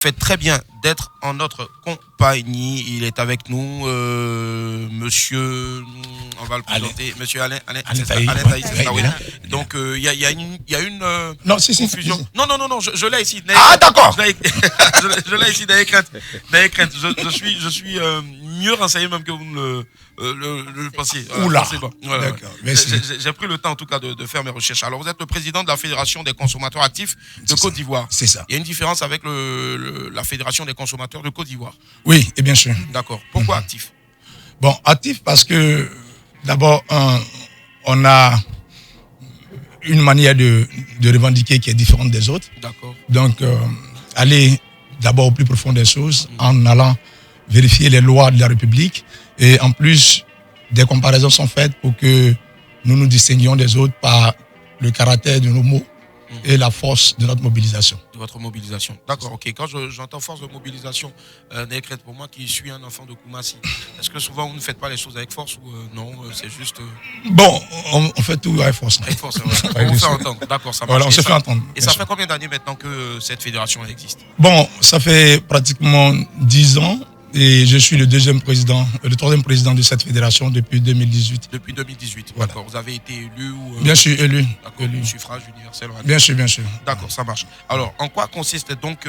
Fait très bien d'être en notre compagnie. Il est avec nous, monsieur, on va le présenter, monsieur Alain Taïs, c'est ça, oui. Donc, il y a une non, confusion. Si. Non, je l'ai ici. Ah, d'accord. Je l'ai ici, n'ayez crainte. Je suis mieux renseigné même que vous ne le pensiez. Oula. Voilà, j'ai pris le temps, en tout cas, de faire mes recherches. Alors, vous êtes le président de la Fédération des consommateurs actifs de Côte d'Ivoire. C'est ça. Il y a une différence avec la Fédération des consommateurs de Côte d'Ivoire. Oui, et bien sûr. D'accord. Pourquoi actif? Bon, actif parce que, d'abord, on a une manière de revendiquer qui est différente des autres. D'accord. Donc, aller d'abord au plus profond des choses en allant vérifier les lois de la République. Et en plus, des comparaisons sont faites pour que nous nous distinguions des autres par le caractère de nos mots et la force de notre mobilisation. De votre mobilisation. D'accord, ok. Quand j'entends force de mobilisation, n'ayez crainte pour moi qui suis un enfant de Koumassi. Est-ce que souvent vous ne faites pas les choses avec force ou non, c'est juste... Bon, on fait tout avec force. Avec force, ouais. On vous fait entendre. D'accord, ça marche. Voilà, on se fait entendre. Et ça fait combien d'années maintenant que cette fédération existe? Bon, ça fait pratiquement 10 ans. Et je suis le troisième président de cette fédération depuis 2018. Depuis 2018, voilà. D'accord. Vous avez été élu ou... Bien sûr, élu. D'accord, élu. Suffrage universel. Bien sûr. D'accord, ça marche. Alors, en quoi consistent donc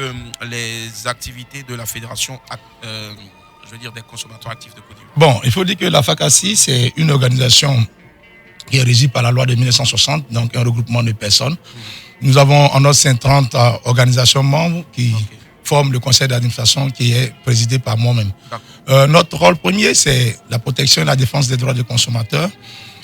les activités de la fédération, je veux dire, des consommateurs actifs de Côte d'Ivoire? Bon, il faut dire que la FACACI, c'est une organisation qui est régie par la loi de 1960, donc un regroupement de personnes. Nous avons en notre sein 30 organisations membres qui... forme le conseil d'administration qui est présidé par moi-même. Notre rôle premier, c'est la protection et la défense des droits des consommateurs,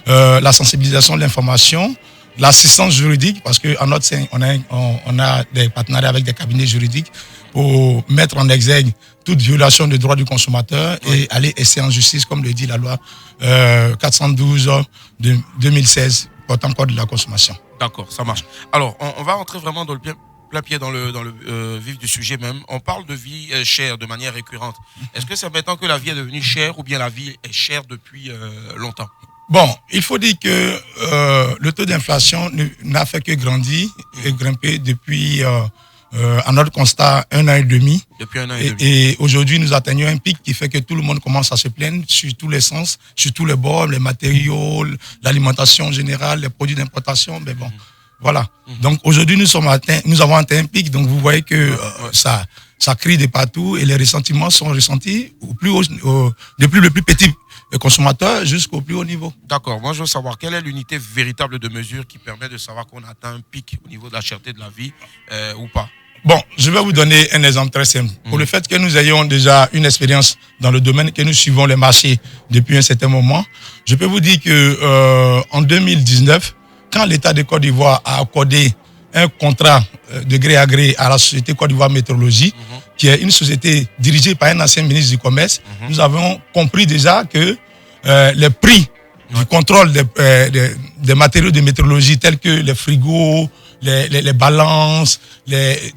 la sensibilisation de l'information, l'assistance juridique, parce qu'en notre sein, on a des partenariats avec des cabinets juridiques pour mettre en exergue toute violation des droits du consommateur et aller essayer en justice, comme le dit la loi 412 de 2016 portant code de la consommation. D'accord, ça marche. Alors, on va rentrer vraiment dans le plein pied dans le vif du sujet même. On parle de vie chère de manière récurrente. Est-ce que c'est maintenant que la vie est devenue chère ou bien la vie est chère depuis longtemps? Bon, il faut dire que le taux d'inflation n'a fait que grandir et grimper depuis, à notre constat, 1 an et demi. Depuis 1 an et demi. Et aujourd'hui, nous atteignons un pic qui fait que tout le monde commence à se plaindre sur tous les sens, sur tous les bords, les matériaux, l'alimentation générale, les produits d'importation, mais bon. Voilà. Donc aujourd'hui, nous avons atteint un pic. Donc vous voyez que ça crie de partout et les ressentiments sont ressentis depuis le plus petit consommateur jusqu'au plus haut niveau. D'accord. Moi, je veux savoir quelle est l'unité véritable de mesure qui permet de savoir qu'on atteint un pic au niveau de la cherté de la vie ou pas. Bon, je vais vous donner un exemple très simple. Pour le fait que nous ayons déjà une expérience dans le domaine, que nous suivons les marchés depuis un certain moment, je peux vous dire que en 2019, quand l'État de Côte d'Ivoire a accordé un contrat de gré à gré à la société Côte d'Ivoire Météorologie, qui est une société dirigée par un ancien ministre du Commerce, nous avons compris déjà que les prix du contrôle des matériaux de météorologie tels que les frigos, les balances,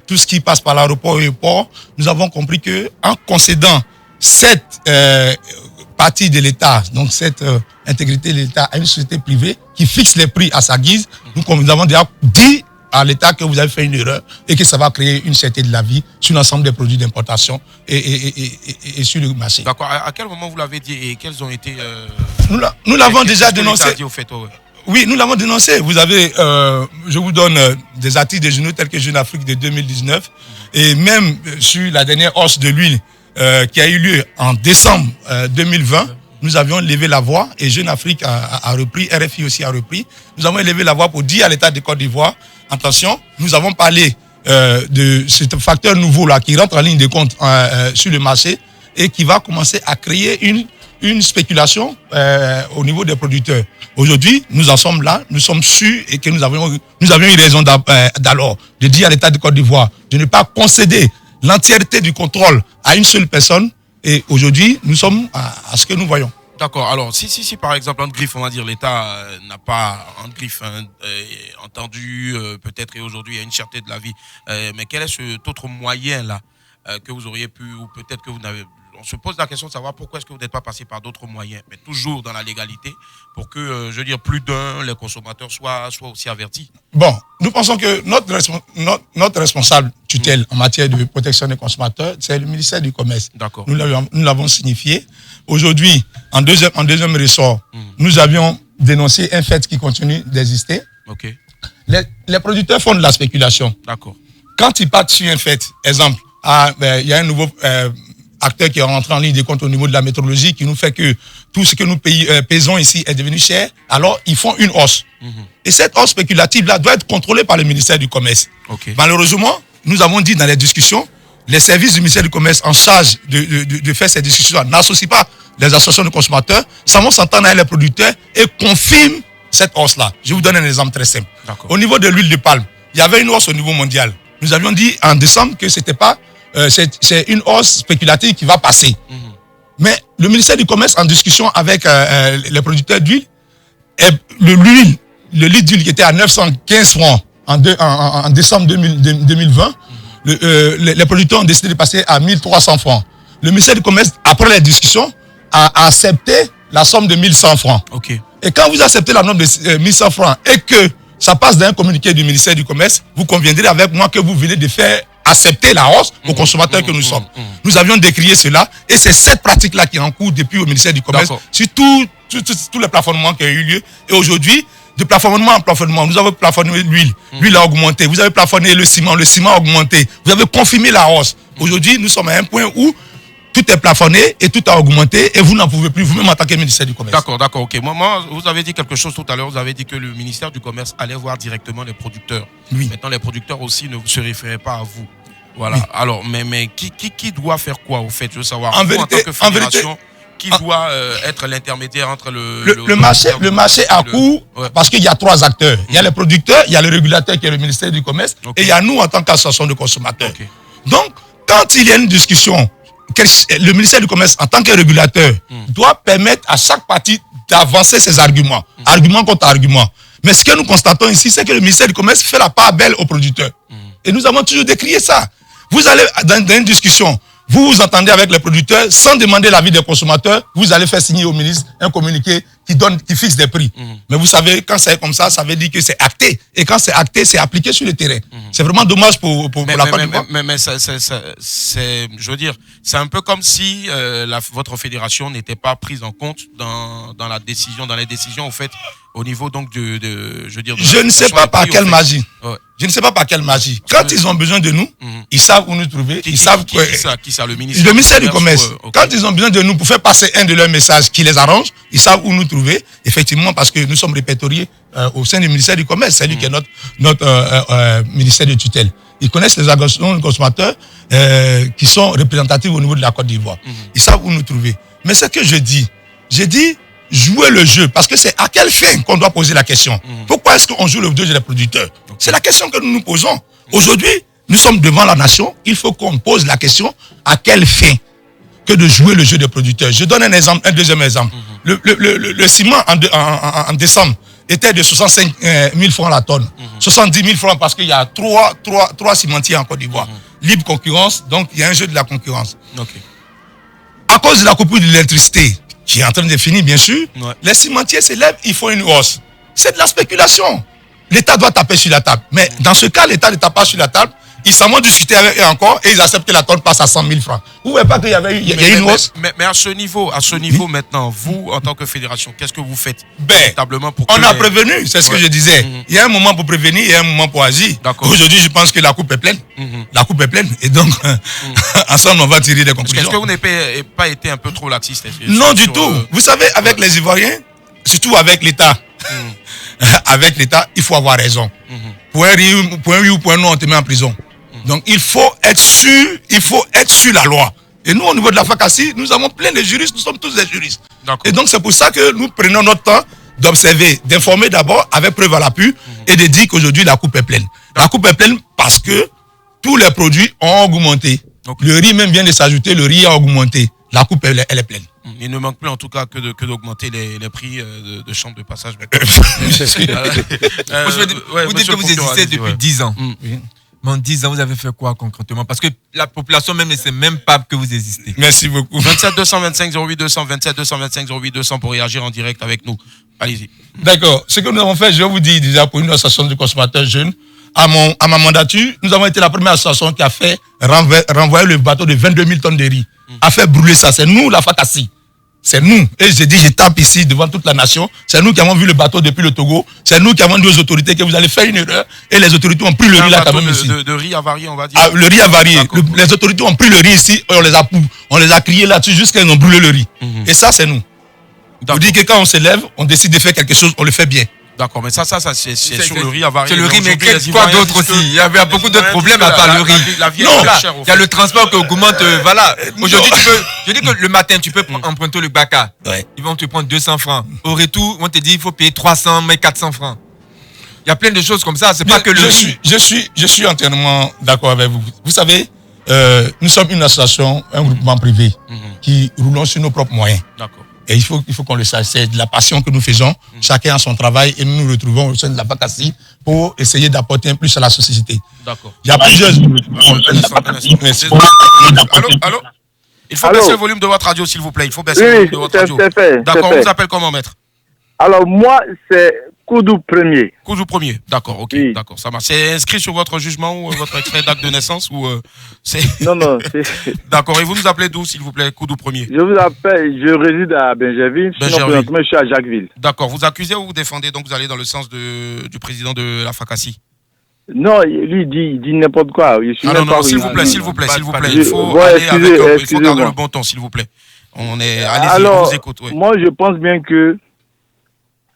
tout ce qui passe par l'aéroport et le port, nous avons compris qu'en concédant cette partie de l'État, donc cette intégrité de l'État à une société privée qui fixe les prix à sa guise, nous avons déjà dit à l'État que vous avez fait une erreur et que ça va créer une cherté de la vie sur l'ensemble des produits d'importation et sur le marché. D'accord. À quel moment vous l'avez dit et quels ont été... Nous l'avons déjà dénoncé. Oui, nous l'avons dénoncé. Vous avez, je vous donne des articles de journaux tels que Jeune Afrique de 2019 et même sur la dernière hausse de l'huile qui a eu lieu en décembre 2020, nous avions levé la voix et Jeune Afrique a repris, RFI aussi a repris. Nous avons élevé la voix pour dire à l'État de Côte d'Ivoire, attention, nous avons parlé de ce facteur nouveau là qui rentre en ligne de compte sur le marché et qui va commencer à créer une spéculation au niveau des producteurs. Aujourd'hui, nous en sommes là, nous sommes sûrs et que nous avions eu raison d'alors de dire à l'État de Côte d'Ivoire de ne pas concéder l'entièreté du contrôle à une seule personne. Et aujourd'hui, nous sommes à ce que nous voyons. D'accord. Alors, si par exemple, en griffe, on va dire, l'État n'a pas, en griffe, entendu, peut-être, et aujourd'hui, il y a une cherté de la vie, mais quel est cet autre moyen-là que vous auriez pu, ou peut-être que vous n'avez, on se pose la question de savoir pourquoi est-ce que vous n'êtes pas passé par d'autres moyens, mais toujours dans la légalité, pour que, je veux dire, plus d'un, les consommateurs soient aussi avertis. Bon, nous pensons que notre responsable tutelle en matière de protection des consommateurs, c'est le ministère du Commerce. D'accord. Nous l'avons signifié. Aujourd'hui, en deuxième ressort, nous avions dénoncé un fait qui continue d'exister. Ok. Les producteurs font de la spéculation. D'accord. Quand ils partent sur un fait, exemple, il y a un nouveau acteur qui est rentré en ligne de compte au niveau de la métrologie qui nous fait que tout ce que nous payons ici est devenu cher, alors ils font une hausse. Et cette hausse spéculative-là doit être contrôlée par le ministère du Commerce. Okay. Malheureusement, nous avons dit dans les discussions, les services du ministère du Commerce en charge de faire ces discussions n'associent pas les associations de consommateurs, ça va s'entendre avec les producteurs et confirment cette hausse-là. Je vous donne un exemple très simple. Au niveau de l'huile de palme, il y avait une hausse au niveau mondial. Nous avions dit en décembre que c'était pas, c'est une hausse spéculative qui va passer. Mais le ministère du Commerce, en discussion avec les producteurs d'huile, le litre d'huile qui était à 915 francs en décembre 2020, les producteurs ont décidé de passer à 1300 francs. Le ministère du Commerce, après les discussions, a accepté la somme de 1100 francs. Okay. Et quand vous acceptez la norme de 1100 francs et que ça passe d'un communiqué du ministère du Commerce, vous conviendrez avec moi que vous venez de faire accepter la hausse aux consommateurs que nous sommes. Nous avions décrié cela et c'est cette pratique-là qui est en cours depuis au ministère du Commerce sur tous les plafonnements qui ont eu lieu. Et aujourd'hui, de plafonnement en plafonnement, nous avons plafonné l'huile, l'huile a augmenté, vous avez plafonné le ciment a augmenté, vous avez confirmé la hausse. Aujourd'hui, nous sommes à un point où tout est plafonné et tout a augmenté et vous n'en pouvez plus vous-même en tant que ministère du Commerce. D'accord, ok. Moi, vous avez dit quelque chose tout à l'heure, vous avez dit que le ministère du Commerce allait voir directement les producteurs. Oui. Maintenant, les producteurs aussi ne se référaient pas à vous. Voilà. Oui. Alors, mais qui doit faire quoi au fait? Je veux savoir. En vérité, en tant que fédération, qui doit être l'intermédiaire entre le marché à court, parce qu'il y a trois acteurs. Il y a les producteurs, il y a le régulateur qui est le ministère du Commerce, et il y a nous en tant qu'association de consommateurs. Donc, quand il y a une discussion, le ministère du Commerce, en tant que régulateur, doit permettre à chaque partie d'avancer ses arguments, argument contre argument. Mais ce que nous constatons ici, c'est que le ministère du Commerce fait la part belle aux producteurs. Et nous avons toujours décrié ça. Vous allez dans une discussion, vous vous entendez avec les producteurs, sans demander l'avis des consommateurs, vous allez faire signer au ministre un communiqué qui fixe des prix. Mais vous savez, quand c'est comme ça veut dire que c'est acté. Et quand c'est acté, c'est appliqué sur le terrain. C'est vraiment dommage pour la Côte d'Ivoire. Mais je veux dire, c'est un peu comme si votre fédération n'était pas prise en compte dans les décisions au fait, au niveau donc je ne sais pas par quelle magie. Je ne sais pas par quelle magie. Quand ils ont besoin de nous, ils savent où nous trouver. Ils savent qui ça, le ministère du Commerce. Quand ils ont besoin de nous pour faire passer un de leurs messages qui les arrange, ils savent où nous trouver. Effectivement, parce que nous sommes répertoriés au sein du ministère du Commerce. C'est lui qui est notre ministère de tutelle. Ils connaissent les associations de consommateurs qui sont représentatives au niveau de la Côte d'Ivoire. Ils savent où nous trouver. Mais ce que je dis, jouer le jeu, parce que c'est à quelle fin qu'on doit poser la question. Pourquoi est-ce qu'on joue le jeu des producteurs? C'est la question que nous nous posons. Aujourd'hui, nous sommes devant la nation, il faut qu'on pose la question à quelle fin que de jouer le jeu des producteurs. Je donne un deuxième exemple. Le ciment en décembre était de 65 000 francs la tonne. 70 000 francs parce qu'il y a trois cimentiers en Côte d'Ivoire. Libre concurrence, donc il y a un jeu de la concurrence. À cause de la coupure de l'électricité, qui est en train de finir, bien sûr, les cimentiers s'élèvent, ils font une hausse. C'est de la spéculation. L'État doit taper sur la table. Mais dans ce cas, l'État ne tape pas sur la table. Ils s'en vont discuter avec eux encore et ils acceptent que la tonne passe à 100 000 francs. Vous ne voyez pas qu'il y a une hausse? Mais à ce niveau maintenant, vous, en tant que fédération, qu'est-ce que vous faites véritablement pour on a prévenu, c'est ce que je disais. Il y a un moment pour prévenir et un moment pour agir. Aujourd'hui, je pense que la coupe est pleine. La coupe est pleine. Et donc, ensemble, on va tirer des conclusions. Est-ce que vous n'avez pas été un peu trop laxiste? Non, du tout. Vous savez, avec les Ivoiriens, surtout avec l'État, avec l'État, il faut avoir raison. Pour un oui ou pour un non, on te met en prison. Donc il faut être sur la loi. Et nous, au niveau de la FACACI, nous avons plein de juristes, nous sommes tous des juristes. Et donc c'est pour ça que nous prenons notre temps d'observer, d'informer d'abord avec preuve à l'appui et de dire qu'aujourd'hui la coupe est pleine. La coupe est pleine parce que tous les produits ont augmenté. Le riz même vient de s'ajouter, le riz a augmenté. La coupe, elle est pleine. Il ne manque plus en tout cas que d'augmenter les prix de chambre de passage. Vous dites que vous existez depuis 10 ans. Mais en 10 ans, vous avez fait quoi concrètement? Parce que la population même ne sait même pas que vous existez. Merci beaucoup. 27 225 08 200, 27 225 08 200 pour réagir en direct avec nous. Allez-y. D'accord. Ce que nous avons fait, je vais vous dire déjà pour une association de consommateurs jeunes, à ma mandature, nous avons été la première association qui a fait renvoyer le bateau de 22 000 tonnes de riz. A fait brûler ça. C'est nous, la FACACI. C'est nous. Et j'ai dit, je tape ici devant toute la nation. C'est nous qui avons vu le bateau depuis le Togo. C'est nous qui avons dit aux autorités que vous allez faire une erreur. Et les autorités ont pris le riz là quand même ici. De riz avarié, on va dire. Ah, le riz avarié. Les autorités ont pris le riz ici. Et on les a criés là-dessus jusqu'à qu'ils ont brûlé le riz. Et ça, c'est nous. Vous dites que quand on se lève, on décide de faire quelque chose, on le fait bien. D'accord, mais ça c'est sur le riz avarié. C'est le riz, mais quoi d'autre aussi? Il y avait beaucoup d'autres problèmes à part le riz. Non, il y a le transport qui augmente. Voilà. Aujourd'hui, je dis que le matin, tu peux emprunter le Baka. Ouais. Ils vont te prendre 200 francs. Au retour, on te dit il faut payer 300, mais 400 francs. Il y a plein de choses comme ça. C'est pas que le riz. Je suis entièrement d'accord avec vous. Vous savez, nous sommes une association, un groupement privé qui roulons sur nos propres moyens. D'accord. Et il faut qu'on le sache, c'est de la passion que nous faisons, chacun a son travail et nous nous retrouvons au sein de la FACACI pour essayer d'apporter un plus à la société. D'accord. Il y a plusieurs... Allô? Il faut baisser le volume de votre radio, s'il vous plaît. Il faut baisser le volume de votre radio. C'est fait. D'accord, on vous appelle comment, maître? Alors, moi, c'est Koudou Premier. Koudou Premier, d'accord, ok, Oui. d'accord, ça marche. C'est inscrit sur votre jugement ou votre extrait d'acte de naissance ou c'est... Non, c'est... D'accord, et vous nous appelez d'où, s'il vous plaît, Koudou Premier? Je vous appelle, je réside à Benjerville, sinon présentement je suis à Jacquesville. D'accord, vous accusez ou vous défendez, donc vous allez dans le sens du président de la FACACI? Non, lui il dit n'importe quoi. Non, s'il vous plaît, il faut aller il faut garder le bon ton, s'il vous plaît. Allez-y, on vous écoute. Oui. Moi, je pense bien que,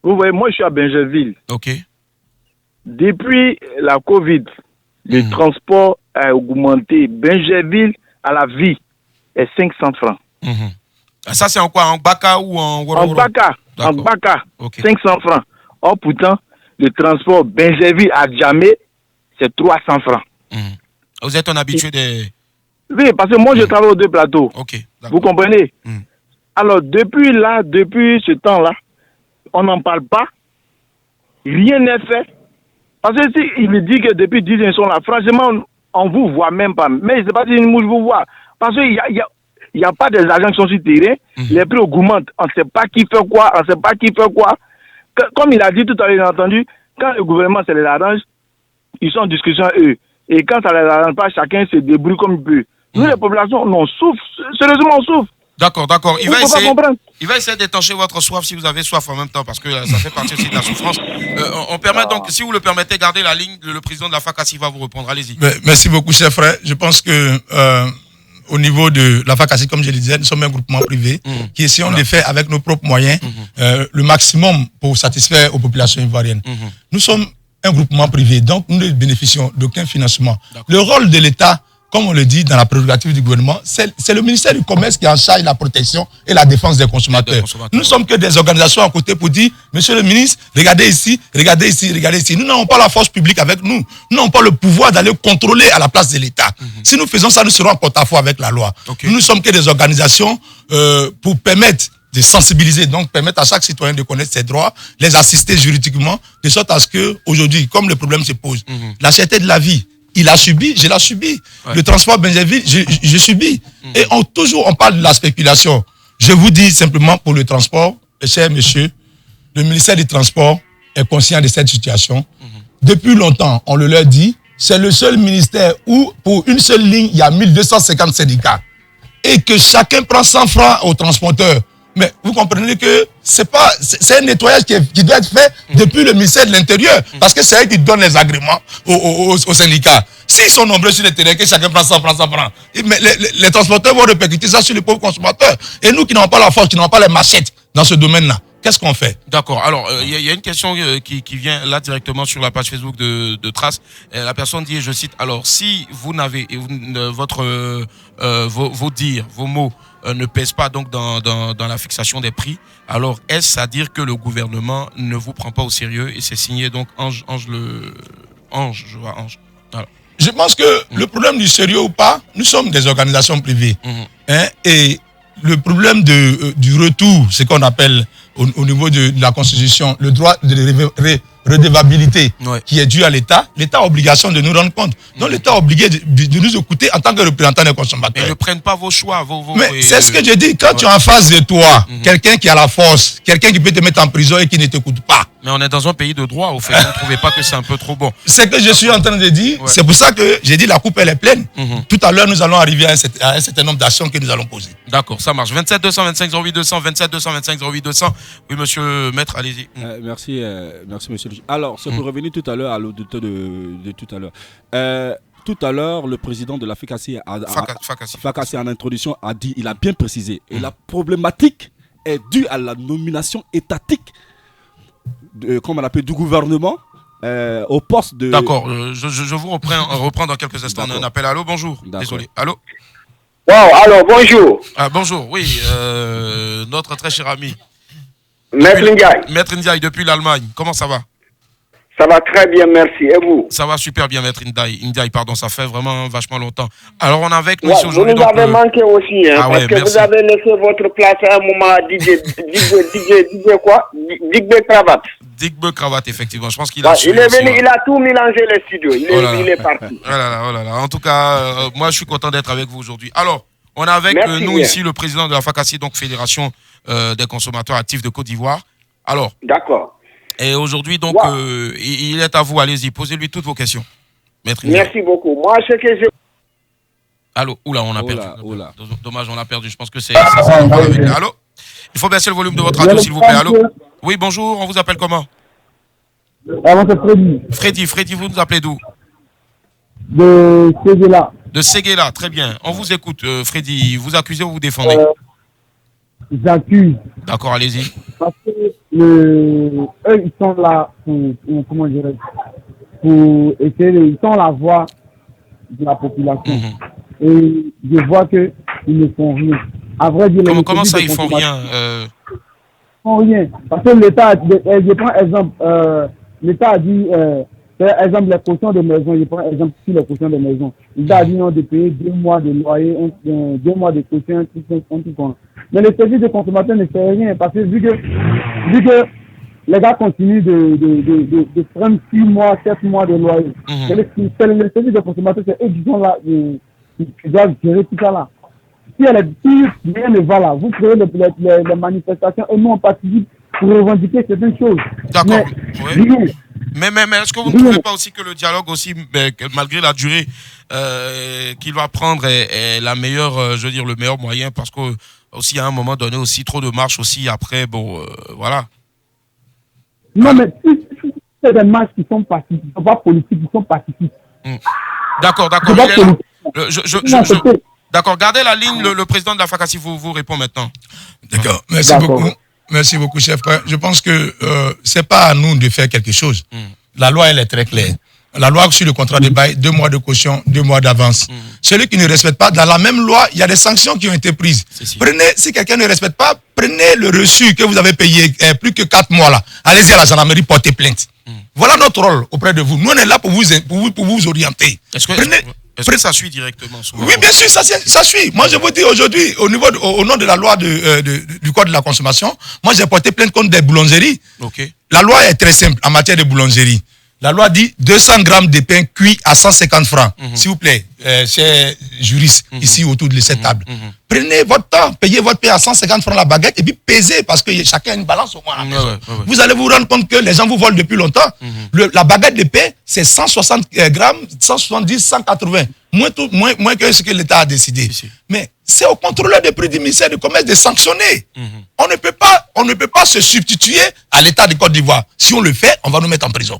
vous voyez, moi je suis à Benjerville. Ok. Depuis la Covid, le transport a augmenté. Benjerville à la vie est 500 francs. Ça, c'est en quoi? En Baka ou en Woro? En Baka, Okay. 500 francs. Or, pourtant, le transport Benjerville à Djamé, c'est 300 francs. Vous êtes un habitué des... Oui, parce que moi, je travaille aux deux plateaux. Ok. Vous comprenez? Alors, depuis ce temps-là, on n'en parle pas. Rien n'est fait. Parce que s'il me dit que depuis 10 ans, ils sont là, franchement, on ne vous voit même pas. Mais c'est pas si une mouche vous voit. Parce qu'il n'y a pas des agents qui sont sur le terrain. Les prix augmentent. On ne sait pas qui fait quoi. Comme il a dit tout à l'heure, entendu, quand le gouvernement se les arrange, ils sont en discussion eux. Et quand ça ne les arrange pas, chacun se débrouille comme il peut. Nous, les populations, on souffre. Sérieusement, on souffre. D'accord. Il va essayer d'étancher votre soif si vous avez soif en même temps, parce que ça fait partie aussi de la souffrance. On permet donc, si vous le permettez, garder la ligne. Le président de la FACACI va vous répondre. Allez-y. Merci beaucoup, cher frère. Je pense que au niveau de la FACACI, comme je le disais, nous sommes un groupement privé qui essayons de faire avec nos propres moyens le maximum pour satisfaire aux populations ivoiriennes. Nous sommes un groupement privé, donc nous ne bénéficions d'aucun financement. Le rôle de l'État, comme on le dit dans la prérogative du gouvernement, c'est le ministère du Commerce qui est en charge de la protection et la défense des consommateurs. Nous ne sommes que des organisations à côté pour dire, monsieur le ministre, regardez ici. Nous n'avons pas la force publique avec nous. Nous n'avons pas le pouvoir d'aller contrôler à la place de l'État. Si nous faisons ça, nous serons en porte-à-faux avec la loi. Nous ne sommes que des organisations pour permettre de sensibiliser, donc permettre à chaque citoyen de connaître ses droits, les assister juridiquement, de sorte à ce que aujourd'hui, comme le problème se pose, la cherté de la vie, il a subi, je l'ai subi. Le transport Benjerville, je subis. Et on parle de la spéculation. Je vous dis simplement pour le transport, cher monsieur, le ministère du Transport est conscient de cette situation. Depuis longtemps, on le leur dit, c'est le seul ministère où, pour une seule ligne, il y a 1250 syndicats. Et que chacun prend 100 francs aux transporteurs. Mais vous comprenez que c'est un nettoyage qui doit être fait depuis le ministère de l'Intérieur. Parce que c'est eux qui donnent les agréments aux syndicats. S'ils sont nombreux sur le terrain, que chacun prend 100 francs. Mais les transporteurs vont répercuter ça sur les pauvres consommateurs. Et nous qui n'avons pas la force, qui n'avons pas les machettes dans ce domaine-là, qu'est-ce qu'on fait? D'accord. Alors, il y a une question qui vient là directement sur la page Facebook de Trace. La personne dit, je cite, alors si vous n'avez vos dires, vos mots ne pèsent pas donc dans la fixation des prix, alors est-ce à dire que le gouvernement ne vous prend pas au sérieux? Et c'est signé donc Ange. Alors. Je pense que le problème du sérieux ou pas, nous sommes des organisations privées. Et le problème du retour, ce qu'on appelle au niveau de la Constitution, le droit de redevabilité Ouais. qui est due à l'État, l'État a obligation de nous rendre compte. Donc l'État est obligé de nous écouter en tant que représentant des Mais consommateurs. ils ne prennent pas vos choix. Mais c'est ce que je dis. Quand tu es en face de toi, quelqu'un qui a la force, quelqu'un qui peut te mettre en prison et qui ne t'écoute pas. Mais on est dans un pays de droit, au fait. Vous ne trouvez pas que c'est un peu trop bon? C'est ce que je suis en train de dire. Ouais. C'est pour ça que j'ai dit la coupe, elle est pleine. Tout à l'heure, nous allons arriver à un certain nombre d'actions que nous allons poser. D'accord, ça marche. 27 225 08 200, 27 225 08 200. Oui, monsieur Maître, allez-y. Merci, monsieur. Alors, c'est pour revenir tout à l'heure à l'auditeur de tout à l'heure. Tout à l'heure, le président de la FACACI, Fakassi. en introduction, a dit, il a bien précisé. Et la problématique est due à la nomination étatique, comme on appelle, du gouvernement au poste de... D'accord, je vous reprends dans quelques instants. On a un appel. Allô, bonjour. Désolé. Allô? Wow, alors bonjour. Ah, bonjour, oui. Notre très cher ami. Maître Ndiaye. Maître Ndiaye, depuis l'Allemagne. Comment ça va? Ça va très bien, merci. Et vous? Ça va super bien, Maître Ndiaye, pardon, ça fait vraiment vachement longtemps. Alors, on est avec nous Ouais, ici vous aujourd'hui. nous avez manqué aussi, hein, Ah ouais, parce que merci. vous avez laissé votre place à un moment à DJ quoi? Digbe Cravate. Digbe Cravate, effectivement. Je pense qu'il Ouais, a il est aussi, venu, ouais. il a tout mélangé les studios. Il est parti. Oh là là, oh là là. En tout cas, moi, je suis content d'être avec vous aujourd'hui. Alors, on est avec Merci nous bien. ici le président de la FACACI, donc Fédération des consommateurs actifs de Côte d'Ivoire. Alors, D'accord. et aujourd'hui, donc, Wow. il est à vous. Allez-y, posez-lui toutes vos questions. Maître Ndiaye. Merci beaucoup. Moi, ce que je... Allô, oula, on a Oula, perdu. oula. Dommage, on a perdu. Je pense que c'est ça. Allô? Il faut baisser le volume de votre radio, s'il vous plaît. Allô? Oui, bonjour, on vous appelle comment? C'est Freddy, Freddy, vous nous appelez d'où? de Séguéla. De Séguéla, très bien. On vous écoute, Freddy. Vous accusez ou vous défendez? J'accuse. D'accord, allez-y. Parce que eux, ils sont là comment dirais pour essayer ils sont la voix de la population. Et je vois qu'ils ne font rien. À vrai dire, Comment ça, ils font rien? Ils font rien. Parce que l'État, je prends exemple, l'État a dit, par exemple, les cautions de maison, je prends exemple sur les cautions de maison. L'État a dit non de payer 2 mois de loyer, 2 mois de caution, un truc comme. Mais le service de consommateur ne fait rien parce que vu que les gars continuent de prendre 6 mois, 7 mois de loyer. C'est le service de consommateur, c'est eux qui sont là, qui doivent gérer tout ça là. Si rien ne va là, vous créez les manifestations et nous on participe pour revendiquer certaines choses. D'accord. Mais, Oui. Mais est-ce que vous ne trouvez pas aussi que le dialogue aussi, malgré la durée qu'il va prendre, est la meilleure, je veux dire, le meilleur moyen parce que aussi à un moment donné aussi trop de marches aussi après, bon, voilà. Non mais si c'est des marches qui sont pacifiques, ils ne sont pas politiques, ils sont pacifiques. D'accord. C'est pas politique. D'accord, gardez la ligne, le président de la FACACI vous répond maintenant. D'accord, merci beaucoup. Merci beaucoup, chef frère. Je pense que c'est pas à nous de faire quelque chose. La loi, elle est très claire. La loi sur le contrat de bail, 2 mois de caution, 2 mois d'avance. Celui qui ne respecte pas, dans la même loi, il y a des sanctions qui ont été prises. Prenez, si quelqu'un ne respecte pas, prenez le reçu que vous avez payé plus que 4 mois là. Allez-y à la gendarmerie, portez plainte. Voilà notre rôle auprès de vous. Nous, on est là pour vous orienter. Est-ce que ça suit directement souvent? Oui, bien sûr, ça suit. Moi, je vous dis aujourd'hui, au nom de la loi du Code de la consommation, moi, j'ai porté plainte contre des boulangeries. Okay. La loi est très simple en matière de boulangerie. La loi dit 200 grammes de pain cuit à 150 francs. S'il vous plaît, chers juristes, ici autour de cette table. Prenez votre temps, payez votre pain à 150 francs la baguette et puis pesez parce que chacun a une balance au moins à la maison. Vous allez vous rendre compte que les gens vous volent depuis longtemps. La baguette de pain, c'est 160 grammes, 170, 180. Moins que ce que l'État a décidé. Mais c'est au contrôleur des prix du ministère du Commerce de sanctionner. On ne peut pas se substituer à l'État de Côte d'Ivoire. Si on le fait, on va nous mettre en prison.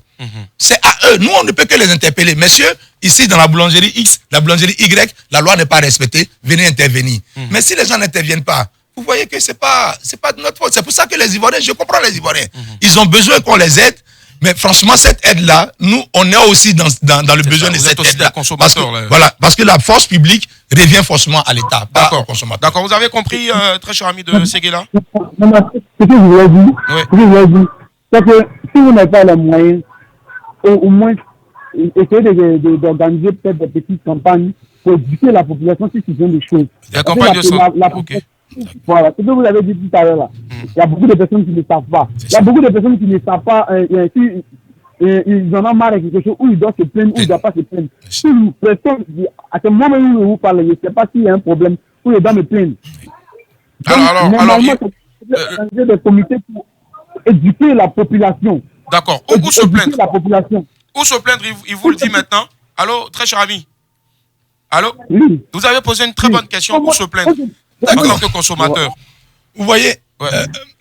C'est à eux. Nous, on ne peut que les interpeller. Messieurs, ici dans la boulangerie X, la boulangerie Y, la loi n'est pas respectée. Venez intervenir. Mais si les gens n'interviennent pas, vous voyez que c'est pas de notre faute. C'est pour ça que les Ivoiriens, je comprends les Ivoiriens. Ils ont besoin qu'on les aide. Mais franchement, cette aide-là, nous, on est aussi dans le besoin de cette aide-là. Parce que la force publique revient forcément à l'État, pas au consommateur. D'accord, vous avez compris, très cher ami de Séguéla? Ce que je voulais dire, c'est que si vous n'avez pas les moyens, au moins, essayez d'organiser peut-être des petites campagnes pour éduquer la population sur ce genre de choses. Des campagnes de santé. Voilà, ce que vous avez dit tout à l'heure là. Il y a beaucoup de personnes qui ne savent pas. Il y a beaucoup de personnes qui ne savent pas. ils en ont marre de quelque chose, ou ils doivent se plaindre, ou ils ne doivent pas se plaindre. Si une personne, à ce moment où je vous parle, je ne sais pas s'il y a un problème, ou je dois me plaindre. Alors, c'est des comités pour éduquer la population. D'accord. Où se plaindre? La population. Où se plaindre, il vous le dit maintenant. Allô, très cher ami. Allô? Oui. Vous avez posé une très bonne question. Où se plaindre en tant que consommateur? Vous voyez,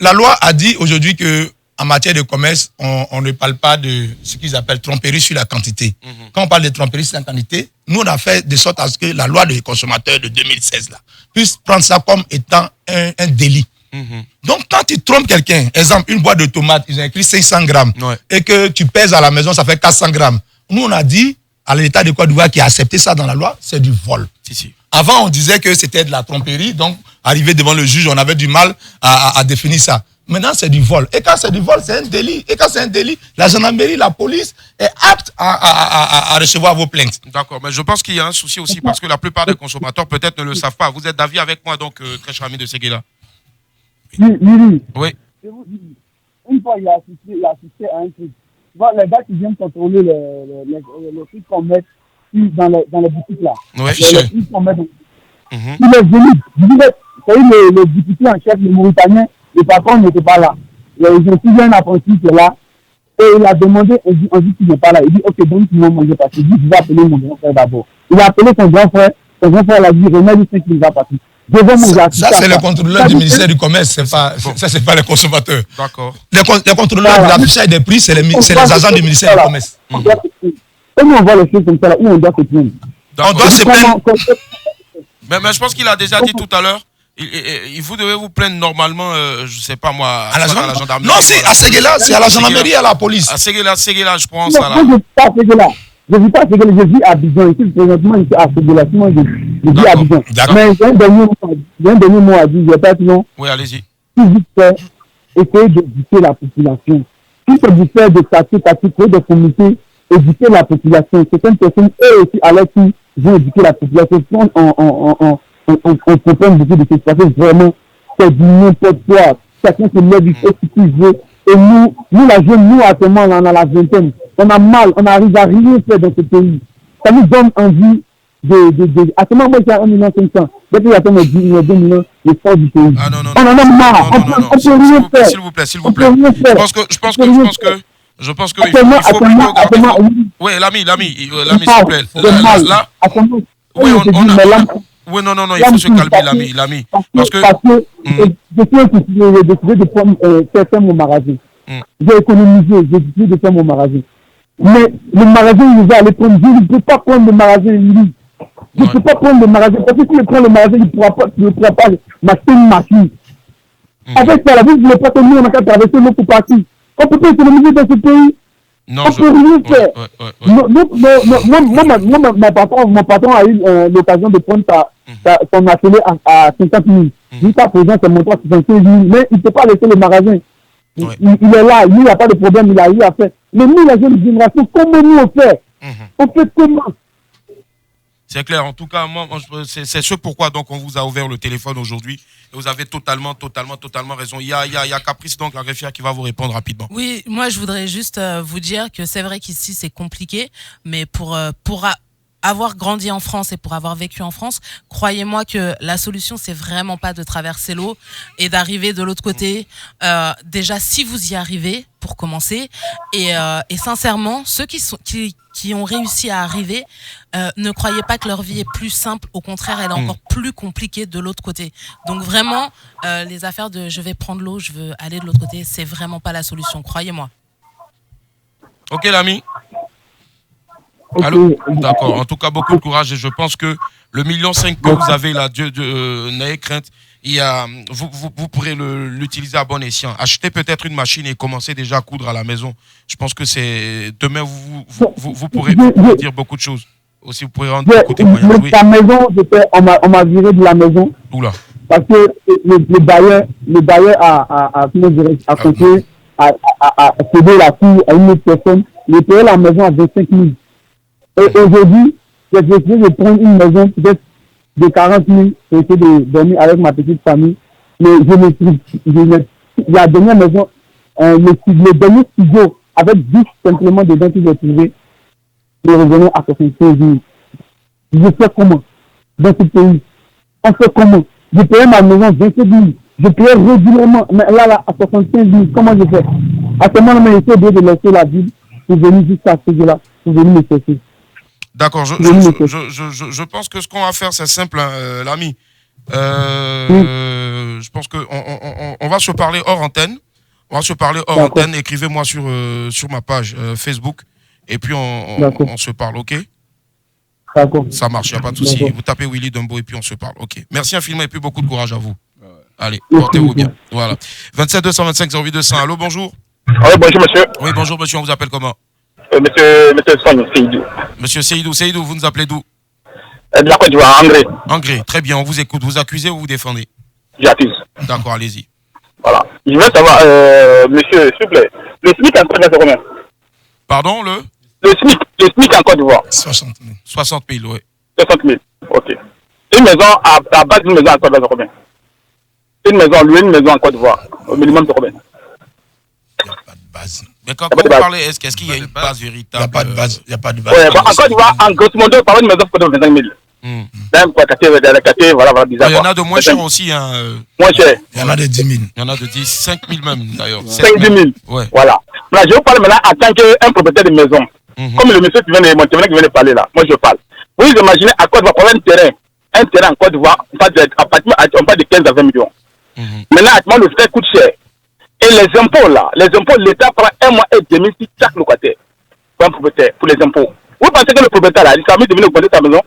la loi a dit aujourd'hui que en matière de commerce, on ne parle pas de ce qu'ils appellent tromperie sur la quantité. Quand on parle de tromperie sur la quantité, nous on a fait de sorte à ce que la loi des consommateurs de 2016 là, puisse prendre ça comme étant un délit. Donc quand tu trompes quelqu'un, exemple une boîte de tomates, ils ont écrit 500 grammes, et que tu pèses à la maison, ça fait 400 grammes. Nous on a dit à l'État de Côte d'Ivoire qui a accepté ça dans la loi, c'est du vol. Si. Avant on disait que c'était de la tromperie, donc arrivé devant le juge, on avait du mal à définir ça. Maintenant, c'est du vol. Et quand c'est du vol, c'est un délit. Et quand c'est un délit, la gendarmerie, la police est apte à recevoir vos plaintes. D'accord, mais je pense qu'il y a un souci aussi parce que la plupart des consommateurs peut-être ne le savent pas. Vous êtes d'avis avec moi, donc, très cher ami de Séguéla? Oui. Je vous dis, une fois, il a assisté à un truc. Les gars qui viennent contrôler les trucs qu'on met dans les boutiques là. Oui, les trucs qu'on met dans... Il est venu, le député en chef, le Mauritanien, le patron n'était pas là. Ils ont suivi un apprenti qui est là. Et il a demandé, on dit qu'il n'est pas là. Il dit, ok, donc tu vas manger parce qu'il dit, je vais appeler mon grand frère d'abord. Il a appelé son grand frère. Son grand frère l'a dit, remets du 5 qu'il va partir. Ça, c'est le contrôleur du ministère du Commerce, ça, c'est pas les consommateurs. D'accord. Les contrôleurs de l'affichage des prix, c'est les agents du ministère du Commerce. Et nous, on voit les choses comme ça, là, où on doit se plaindre. On doit se plaindre. Mais je pense qu'il a déjà dit tout à l'heure, vous devez vous plaindre normalement, je sais pas moi, à la gendarmerie. Non, si, à Séguéla, c'est à la gendarmerie et à la police. À Séguéla, je pense. Non, moi, je ne vis pas à Séguéla. Je ne vis pas à Séguéla, je vis à Abidjan. Ici, présentement, je suis à Séguéla. Sinon, je vis à Abidjan. Mais j'ai un dernier mot à dire. Je pas non. Oui, allez-y. Si vous faites, essayez d'éduquer la population. Si c'est du fait de créer des comités, éduquer la population. Certaines personnes, eux aussi, à leur tour, vont éduquer la population. On comprend beaucoup de choses parce que vraiment, c'est du n'importe quoi. Chacun se lève du fait ce qu'il veut. Et nous, la jeune, nous, actuellement, on a la vingtaine. On a mal, on n'arrive à rien faire dans ce pays. Ça nous donne envie actuellement, moi, j'ai 1 500 000. Dès qu'il y a 2 millions, je sors du pays. Ah non, non. On en a marre. On peut rien faire. S'il vous plaît. Je pense que il faut plutôt garder. Oui, l'ami, s'il vous plaît. Là, oui, non, il faut se calmer, l'ami. Parce que je suis décidé de faire mon magasin. J'ai économisé, j'ai décidé de faire mon magasin. Mais le magasin, il va aller prendre. Je ne peux pas prendre le magasin, lui. Je ne peux pas prendre le magasin. Parce que si je prends le magasin, il ne pourra pas m'acheter une machine. Avec ça, la vie, je ne voulais pas que nous, on a qu'à traverser l'autre partie. On peut pas économiser dans ce pays. Non, on peut rien faire. Moi, mon patron a eu l'occasion de prendre son atelier à 50 000. Jusqu'à présent, c'est mon 75 000. Mais il ne peut pas laisser le magasin. Il est là, lui, il n'y a pas de problème, il a eu à faire. Mais nous, la jeune génération, comment nous on fait? On fait comment? C'est clair. En tout cas, moi c'est ce pourquoi donc on vous a ouvert le téléphone aujourd'hui. Et vous avez totalement raison. Il y a Caprice, donc la greffière, qui va vous répondre rapidement. Oui, moi je voudrais juste vous dire que c'est vrai qu'ici c'est compliqué, mais pour avoir grandi en France et pour avoir vécu en France, croyez-moi que la solution, c'est vraiment pas de traverser l'eau et d'arriver de l'autre côté. Déjà, si vous y arrivez, pour commencer, et sincèrement, ceux qui ont réussi à arriver, ne croyez pas que leur vie est plus simple. Au contraire, elle est encore plus compliquée de l'autre côté. Donc vraiment, les affaires de je vais prendre l'eau, je veux aller de l'autre côté, c'est vraiment pas la solution, croyez-moi. Ok, l'ami. Allô? D'accord. En tout cas, beaucoup de courage et je pense que le 1,5 million que vous avez là, n'ayez crainte. Vous pourrez l'utiliser à bon escient. Achetez peut-être une machine et commencez déjà à coudre à la maison. Je pense que demain vous pourrez dire beaucoup de choses. Aussi, vous pourrez rendre beaucoup de témoignages. Oui. La maison, on m'a viré de la maison. Oula. Parce que le bailleur a compté à céder la cour à une autre personne. Il payait la maison à 25 000. Et aujourd'hui, j'ai décidé de prendre une maison peut-être de 40 000 pour essayer de dormir avec ma petite famille. Mais la dernière maison, le dernier studio avec 10 simplement dedans que j'ai trouvé, je revenais à 65 000. Je fais comment dans ce pays? On fait comment? Je payais ma maison 27 000. Je payais régulièrement. Mais là, à 65 000, comment je fais? À ce moment-là, j'ai essayé de laisser la ville pour venir jusqu'à ce là pour venir me chercher. D'accord, je pense que ce qu'on va faire, c'est simple, hein, l'ami. Je pense qu'on on va se parler hors antenne. On va se parler hors antenne. Écrivez-moi sur ma page Facebook. Et puis, on se parle, ok? D'accord. Ça marche, il n'y a pas de souci. Vous tapez Willy Dumbo et puis on se parle, ok? Merci infiniment et puis beaucoup de courage à vous. Allez, portez-vous bien. Voilà. 27 225 08 200. Allô, bonjour. Oui, bonjour, monsieur. Oui, bonjour, monsieur. On vous appelle comment? Monsieur Seydou. Monsieur Seydou, vous nous appelez d'où? De la Côte d'Ivoire, André. André, très bien, on vous écoute. Vous accusez ou vous défendez? J'accuse. D'accord, allez-y. Voilà. Je veux savoir, monsieur, s'il vous plaît, le SMIC en Côte d'Ivoire, c'est combien? Pardon, Le SMIC en Côte d'Ivoire. 60 000. 60 000, oui. 60 000, ok. Une maison, à base d'une maison en Côte d'Ivoire, c'est combien? Une maison, louer une maison en Côte d'Ivoire, au minimum, c'est combien? Il n'y a pas de base. Mais quand vous parlez, est-ce qu'il y a une base véritable? Il n'y a pas de base. Il n'y a pas de base. Ouais, bon, en Côte d'Ivoire, en grosso modo, par une maison, il faut 25 000. Même quoi, quartier, voilà, bizarre. Il y en a de moins cher aussi. Hein, moins cher. Il y en a de 10 000. Il y en a de 10, 5 000 même d'ailleurs. 5 000. Ouais. Voilà. Là, je vous parle maintenant en tant qu'un propriétaire de maison. Comme le monsieur qui vient de parler là, moi je parle. Vous imaginez à Côte d'Ivoire, pour un terrain en Côte d'Ivoire, on parle de 15 à 20 millions. Maintenant, actuellement, le frais coûte cher. Et les impôts là, l'État prend 1 mois et demi sur chaque locataire. Pour un propriétaire, pour les impôts. Vous pensez que le propriétaire là, il s'est mis de venir augmenter sa maison?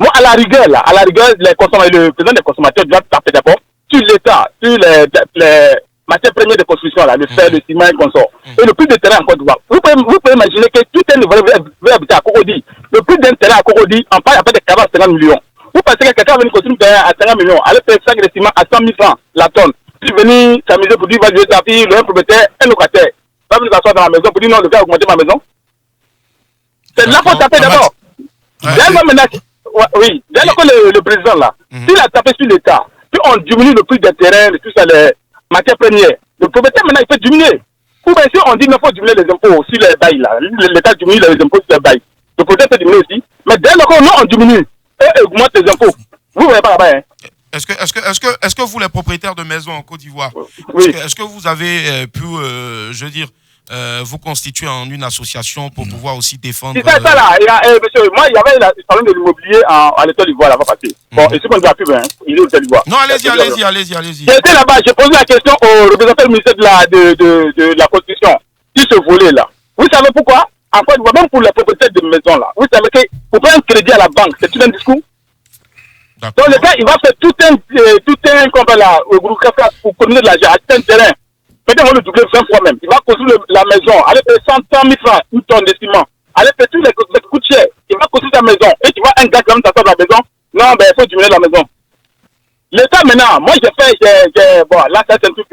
Moi, à la rigueur, le président des consommateurs doit taper d'abord sur l'État, sur les matières premières de construction, là, le fer, le ciment et consort. Et le prix de terrain en Côte d'Ivoire. Vous pouvez imaginer que tout un niveau veut habiter à Cocody. Le prix d'un terrain à Cocody, on parle après de 40-50 millions. Vous pensez que quelqu'un va venir construire un terrain à 50 millions, aller payer 5 de ciment à 100 000 francs la tonne, puis venir s'amuser pour dire, va jouer sa fille, le propriétaire, un locataire, va venir s'asseoir dans la maison pour dire, non, le gars a augmenté ma maison. C'est là qu'on tape d'abord. Oui, dès que le président là, s'il a tapé sur l'État, puis on diminue le prix des terrains, tout ça, les matières premières, le propriétaire maintenant il peut diminuer. Ou bien si on dit qu'il faut diminuer les impôts sur les bails là, l'État diminue les impôts sur les bails, le propriétaire peut diminuer aussi, mais dès lors que nous on diminue et augmente les impôts, vous ne voyez pas là-bas. Hein? Est-ce que vous, les propriétaires de maisons en Côte d'Ivoire, est-ce que vous avez pu, je veux dire, vous constituer en une association pour pouvoir aussi défendre... C'est ça là, monsieur, moi il y avait le salon de l'immobilier à l'État d'Ivoire là-bas passé. Bon, et ce qu'on ne doit plus, hein, il est au l'État d'Ivoire. Non, allez-y. J'étais là-bas, j'ai posé la question au représentant du ministère de la Constitution, qui se volait là. Vous savez pourquoi? En Côte d'Ivoire, même pour les propriétaires de maisons là, vous savez que pour prendre un crédit à la banque, c'est tout un discours. Donc le gars, il va faire tout un combat là, au groupe Kafka pour communiquer de l'argent, acheter un terrain. Peut-être on le doubler 20 fois même. Il va construire la maison, aller payer 100 000 francs, une tonne de ciment. Aller payer tous les coûts chers. Il va construire sa maison. Et tu vois un gars qui va s'asseoir dans la maison. Non, ben il faut diminuer la maison. L'État maintenant, moi bon, là c'est un truc.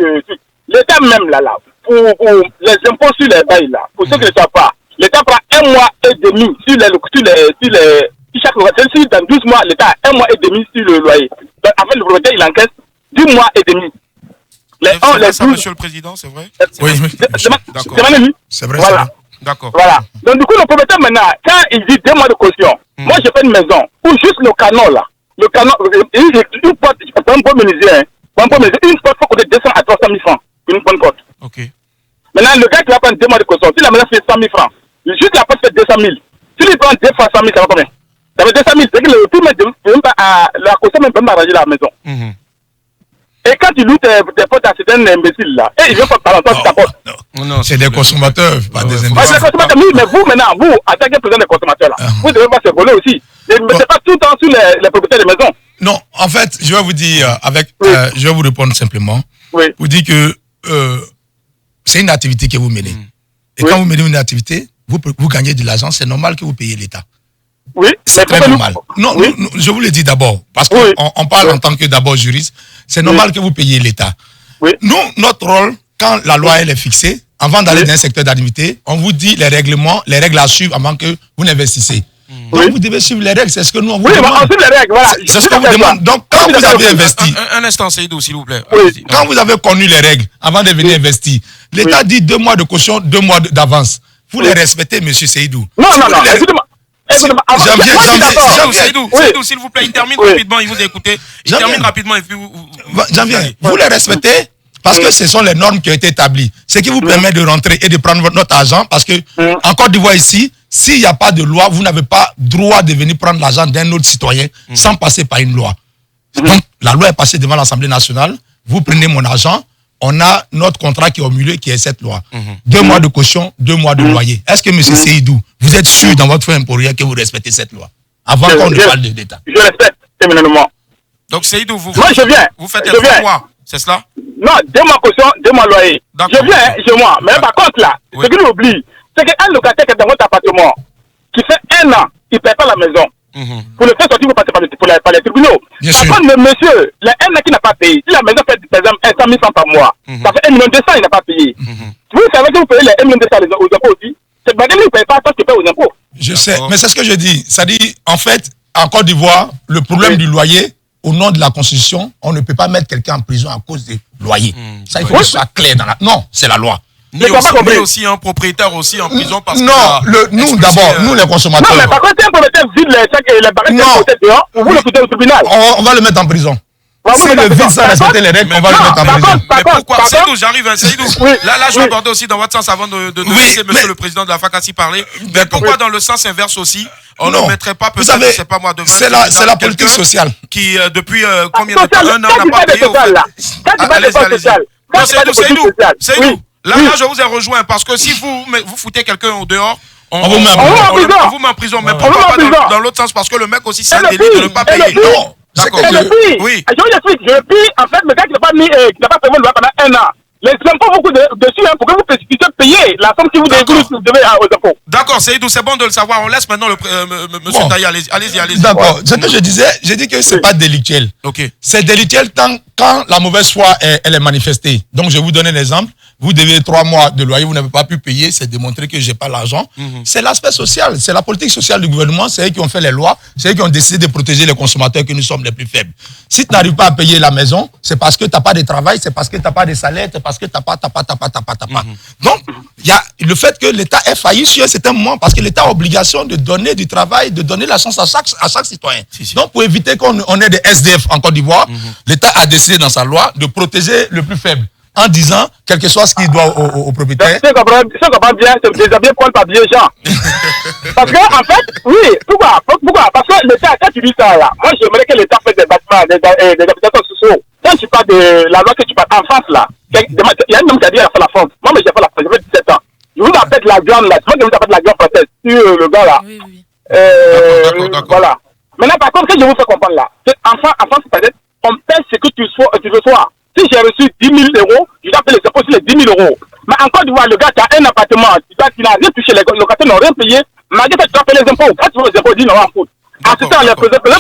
L'État même là, pour les impôts sur les bails là, pour ceux qui ne savent pas, l'État prend 1 mois et demi sur chaque locataire. Si dans 12 mois, l'État a 1 mois et demi sur le loyer. Donc, en fait, le propriétaire, il encaisse 10 mois et demi. Monsieur le Président, c'est vrai? Oui, c'est vrai. Voilà. D'accord. Voilà. Donc, du coup, le propriétaire, maintenant, quand il dit 2 mois de caution, moi, j'ai fait une maison où juste le canon, là, une porte, c'est un bon menuisier, une porte, il faut coûter 200 à 300 000 francs. Une bonne porte. Ok. Maintenant, le gars qui va prendre 2 mois de caution, si la maison fait 100 000 francs, juste la porte fait 200 000. Si il prend 2 fois 100 000, ça va combien? Ça fait 200 000. C'est que le tout, la caution même peut m'arranger la maison. Et quand tu loues tes potes à certains imbéciles là, et ils viennent pas parler sur ta porte. Non, c'est des consommateurs, pas des imbéciles. Mais vous maintenant, vous, en tant que président des consommateurs là, vous devez pas se voler aussi. Ne mettez pas tout le temps sur les propriétaires de maisons. Non, en fait, je vais vous dire, je vais vous répondre simplement. Oui. Vous dites que c'est une activité que vous menez. Et quand vous menez une activité, vous gagnez de l'argent, c'est normal que vous payez l'État. Oui, c'est très normal. Non, je vous le dis d'abord, parce qu'on parle en tant que d'abord juriste, c'est normal que vous payiez l'État. Oui. Nous, notre rôle, quand la loi elle est fixée, avant d'aller dans un secteur d'activité, on vous dit les règles à suivre avant que vous n'investissez. Donc vous devez suivre les règles, c'est ce que nous on vous Oui, demande. on suit les règles, voilà. C'est ce qu'on vous demande. Donc quand vous avez investi, Un instant, Seydou, s'il vous plaît. Oui. Allez-y. quand vous avez connu les règles avant de venir investir, l'État dit 2 mois de caution, 2 mois d'avance. Vous les respectez, monsieur Seydou. Non, Si non, vous non, les- écoutez-moi. Écoutez-moi, avant- Janvier, moi, je suis janvier, d'accord. janvier. Seydou, Oui. Seydou, s'il vous plaît, il termine Oui. rapidement, il vous a écouté. Il Janvier. termine rapidement et puis J'en viens. Vous les respectez parce que ce sont les normes qui ont été établies. Ce qui vous permet de rentrer et de prendre notre argent parce que en Côte d'Ivoire ici, s'il n'y a pas de loi, vous n'avez pas droit de venir prendre l'argent d'un autre citoyen sans passer par une loi. Donc, la loi est passée devant l'Assemblée nationale. Vous prenez mon argent. On a notre contrat qui est au milieu, qui est cette loi. 2 mois de caution, 2 mois de loyer. Est-ce que, M. Seydou, vous êtes sûr dans votre fin pour rien que vous respectez cette loi avant qu'on ne parle d'État? Je respecte éminemment. Donc, Seydou, vous Moi, je viens. vous faites Je un viens. mois, c'est cela? Non, 2 mois caution, 2 mois loyer. D'accord. Je viens chez moi. Mais par contre, là, Oui. ce qu'il oublie, c'est qu'un locataire qui est dans votre appartement, qui fait 1 an, il ne paie pas la maison. Pour le faire sortir, vous passez par les tribunaux. Bien Par sûr. contre, le monsieur, le 1 an qui n'a pas payé, si la maison fait par exemple 100 000 francs par mois, ça fait 1 200 000, il n'a pas payé. Vous savez que vous payez les 1 200 000 aux impôts aussi. C'est pas que vous ne payez pas, toi tu payes aux impôts. Je sais, D'accord. mais c'est ce que je dis. Ça dit, en fait, en Côte d'Ivoire, le problème Oui. du loyer, au nom de la Constitution, on ne peut pas mettre quelqu'un en prison à cause des loyers. Ça, il faut que ce soit clair dans la... Non, c'est la loi. Ni Mais t'as aussi, pas compris. ni aussi un propriétaire aussi en prison parce Non, nous expulsé, d'abord, nous les Non, consommateurs, mais par contre, si un propriétaire vide les sacs et les barrettes Non. de côté dehors, vous le foutez au tribunal. on va le mettre en prison. On va vous Si mettre le en prison. vide sans Par respecter contre- les règles, on va Non, le mettre en par prison. contre, Mais pourquoi pardon. Seydou, j'arrive, Seydou. Oui, Là, je oui. m'abordais aussi dans votre sens avant de Oui, laisser monsieur mais- le président de la FACACI parler. Mais D'accord. pourquoi dans le sens inverse aussi, on Non. ne mettrait pas Vous peut-être, savez, c'est pas moi, devant c'est le la tribunal, politique quelqu'un sociale. qui, depuis combien de Social, temps, 1 an, quand n'a tu pas parles de payé au social, fait. là, quand tu parles de Allez-y, politique allez-y. sociale, quand Non, tu parles de Seydou, politique sociale, Seydou, oui, là, oui. je vous ai rejoint parce que si vous foutez quelqu'un au dehors, On vous met en prison. on vous met en prison. Mais On pourquoi vous met en pas prison. dans l'autre sens? Parce que le mec aussi, c'est Et un le délit de pire, ne pas et le payer. pire, Non, c'est D'accord. que Et le pire, Oui. je vous explique, le pire, en fait, le gars qui n'a pas mis, qui n'a pas payé le loi pendant 1 an, les impôts beaucoup dessus, hein, pour que vous puissiez payer la somme que vous devez aux impôts. D'accord, Seydou, c'est bon de le savoir. On laisse maintenant monsieur Bon. Taï, allez-y. D'accord. Ce que je disais, j'ai dit que c'est pas délictuel. Ok. C'est délictuel quand la mauvaise foi elle est manifestée. Donc, je vais vous donner un exemple. Vous devez 3 mois de loyer, vous n'avez pas pu payer, c'est démontrer que j'ai pas l'argent. C'est l'aspect social, c'est la politique sociale du gouvernement, c'est eux qui ont fait les lois, c'est eux qui ont décidé de protéger les consommateurs que nous sommes les plus faibles. Si tu n'arrives pas à payer la maison, c'est parce que tu n'as pas de travail, c'est parce que tu n'as pas de salaire, c'est parce que tu n'as pas. Donc, il y a le fait que l'État ait failli sur un certain moment, parce que l'État a obligation de donner du travail, de donner la chance à chaque citoyen. Si. Donc, pour éviter qu'on ait des SDF en Côte d'Ivoire, l'État a décidé dans sa loi de protéger le plus faible, en disant, quel que soit ce qu'il doit au propriétaire. Si on comprend bien, c'est déshabiller poil par bien gens. Parce que, en fait, oui, pourquoi? Parce que l'État, quand tu dis ça, là, moi, j'aimerais que l'État fasse des bâtiments, des habitations sociaux. Quand tu parles de la loi que tu parles en France, là, il y a un homme qui a dit, il a fait la France. Moi, mais j'ai fait la France, j'ai fait 17 ans. Je vous appelle la viande, là. C'est moi qui vous appelle la viande française. Sur le gars, là. Oui, oui. D'accord. Voilà. Maintenant, par contre, ce que je vous fais comprendre, là, c'est en France, peut-être, on paie ce que tu reçois. Si j'ai reçu 10 000 euros, je dois payer les impôts sur les 10 000 euros. Mais encore une fois, le gars qui a un appartement, tu n'as rien touché, les locataires n'ont rien payé, malgré ça, tu dois payer les impôts. Quand tu veux les impôts, dis non, on fout. En ce temps, les